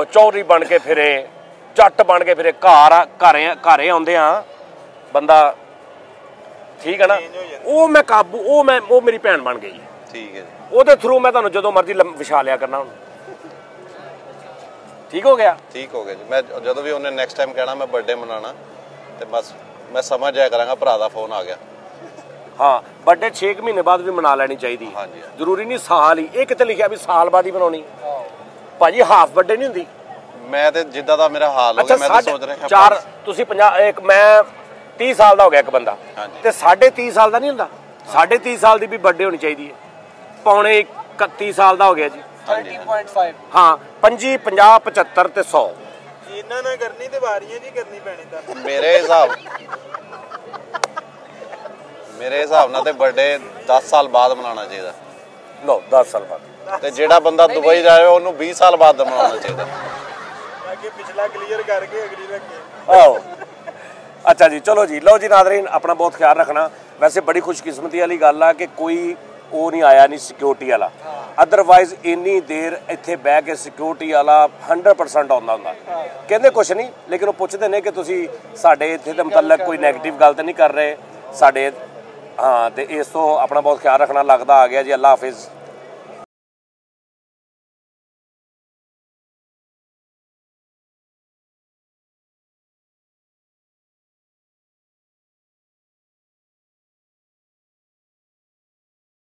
S1: ਚੌਧਰੀ ਬਣ ਕੇ ਫਿਰੇ, ਜੱਟ ਬਣ ਕੇ ਫਿਰੇ, ਘਰੇ ਆਉਂਦੇ ਆ ਬੰਦਾ, ਠੀਕ ਹੈ ਨਾ। ਉਹ ਮੈਂ ਕਾਬੂ, ਉਹ ਮੇਰੀ ਭੈਣ ਬਣ ਗਈ।
S2: ਠੀਕ ਹੈ,
S1: ਉਹਦੇ ਥਰੂ ਮੈਂ ਤੁਹਾਨੂੰ ਜਦੋਂ ਮਰਜ਼ੀ ਵਿਛਾ ਲਿਆ ਕਰਨਾ। ਹੁਣ ਠੀਕ ਹੋ ਗਿਆ?
S2: ਠੀਕ ਹੋ ਗਿਆ ਜੀ। ਮੈਂ ਜਦੋਂ ਵੀ ਉਹਨੇ ਨੈਕਸਟ ਟਾਈਮ ਕਹਿਣਾ ਮੈਂ ਬਰਥਡੇ ਮਨਾਉਣਾ, ਤੇ ਬਸ ਮੈਂ ਸਮਝ ਜਾਇਆ ਕਰਾਂਗਾ ਭਰਾ ਦਾ ਫੋਨ ਆ ਗਿਆ।
S1: ਹਾਂ, ਬਰਥਡੇ 6 ਮਹੀਨੇ ਬਾਅਦ ਵੀ ਮਨਾ ਲੈਣੀ ਚਾਹੀਦੀ, ਜ਼ਰੂਰੀ ਨਹੀਂ ਸਾਲ ਹੀ। ਇਹ ਕਿਤੇ ਲਿਖਿਆ ਵੀ ਸਾਲ ਬਾਅਦ ਹੀ ਮਨਾਉਣੀ ਭਾਜੀ, ਹਾਫ ਬਰਥਡੇ ਨਹੀਂ ਹੁੰਦੀ।
S2: ਮੈਂ ਤੇ ਜਿੱਦਾਂ ਦਾ ਮੇਰਾ ਹਾਲ ਹੋ ਗਿਆ, ਮੈਂ ਤਾਂ ਸੋਚ ਰਿਹਾ
S1: ਚਾਰ ਤੁਸੀਂ 50, ਇੱਕ ਮੈਂ 30 ਸਾਲ ਦਾ ਹੋ ਗਿਆ ਇੱਕ ਬੰਦਾ, ਤੇ 30.5 ਸਾਲ ਦਾ ਨਹੀਂ ਹੁੰਦਾ। 30.5 ਸਾਲ ਦੀ ਵੀ ਬਰਥਡੇ ਹੋਣੀ ਚਾਹੀਦੀ ਹੈ। ਪੌਣੇ 31 ਸਾਲ ਦਾ ਹੋ ਗਿਆ ਜੀ,
S3: 30.5
S1: ਹਾਂ 25 50 75 ਤੇ 100
S4: ਇਹਨਾਂ ਨਾਲ ਕਰਨੀ ਤੇ ਵਾਰੀਆਂ ਜੀ ਕਰਨੀ ਪੈਣੀ ਤਾਂ
S2: ਮੇਰੇ ਹਿਸਾਬ ਨਾਲ ਤੇ ਬਰਥਡੇ 10 ਸਾਲ ਬਾਅਦ ਮਨਾਉਣਾ ਚਾਹੀਦਾ।
S1: ਲਓ 10 ਸਾਲ ਬਾਅਦ।
S2: ਤੇ ਜਿਹੜਾ ਬੰਦਾ ਦੁਬਈ ਜਾਏ ਉਹਨੂੰ 20 ਸਾਲ ਬਾਅਦ ਮਨਾਉਣਾ ਚਾਹੀਦਾ।
S4: ਅੱਗੇ ਪਿਛਲਾ ਕਲੀਅਰ ਕਰਕੇ ਅਗਲੀ ਰੱਖੇ।
S1: ਆਓ ਅੱਛਾ ਜੀ, ਚਲੋ ਜੀ, ਲਓ ਜੀ ਨਾਜ਼ਰੀਨ, ਆਪਣਾ ਬਹੁਤ ਖਿਆਲ ਰੱਖਣਾ। ਵੈਸੇ ਬੜੀ ਖੁਸ਼ਕਿਸਮਤੀ ਵਾਲੀ ਗੱਲ ਆ ਕਿ ਕੋਈ ਉਹ ਨਹੀਂ ਆਇਆ ਨਹੀਂ ਸਿਕਿਉਰਿਟੀ ਵਾਲਾ, ਅਦਰਵਾਈਜ਼ ਇੰਨੀ ਦੇਰ ਇੱਥੇ ਬਹਿ ਕੇ ਸਿਕਿਉਰਿਟੀ ਵਾਲਾ 100% ਆਉਂਦਾ ਹੁੰਦਾ। ਕਹਿੰਦੇ ਕੁਛ ਨਹੀਂ, ਲੇਕਿਨ ਉਹ ਪੁੱਛਦੇ ਨੇ ਕਿ ਤੁਸੀਂ ਸਾਡੇ ਇੱਥੇ ਦੇ ਮੁਤਲਕ ਕੋਈ ਨੈਗੇਟਿਵ ਗੱਲ ਤਾਂ ਨਹੀਂ ਕਰ ਰਹੇ ਸਾਡੇ। ਹਾਂ, ਤੇ ਇਸ ਤੋਂ ਆਪਣਾ ਬਹੁਤ ਖਿਆਲ ਰੱਖਣਾ। ਲੱਗਦਾ ਆ ਗਿਆ ਜੀ, ਅੱਲਾ ਹਾਫਿਜ਼।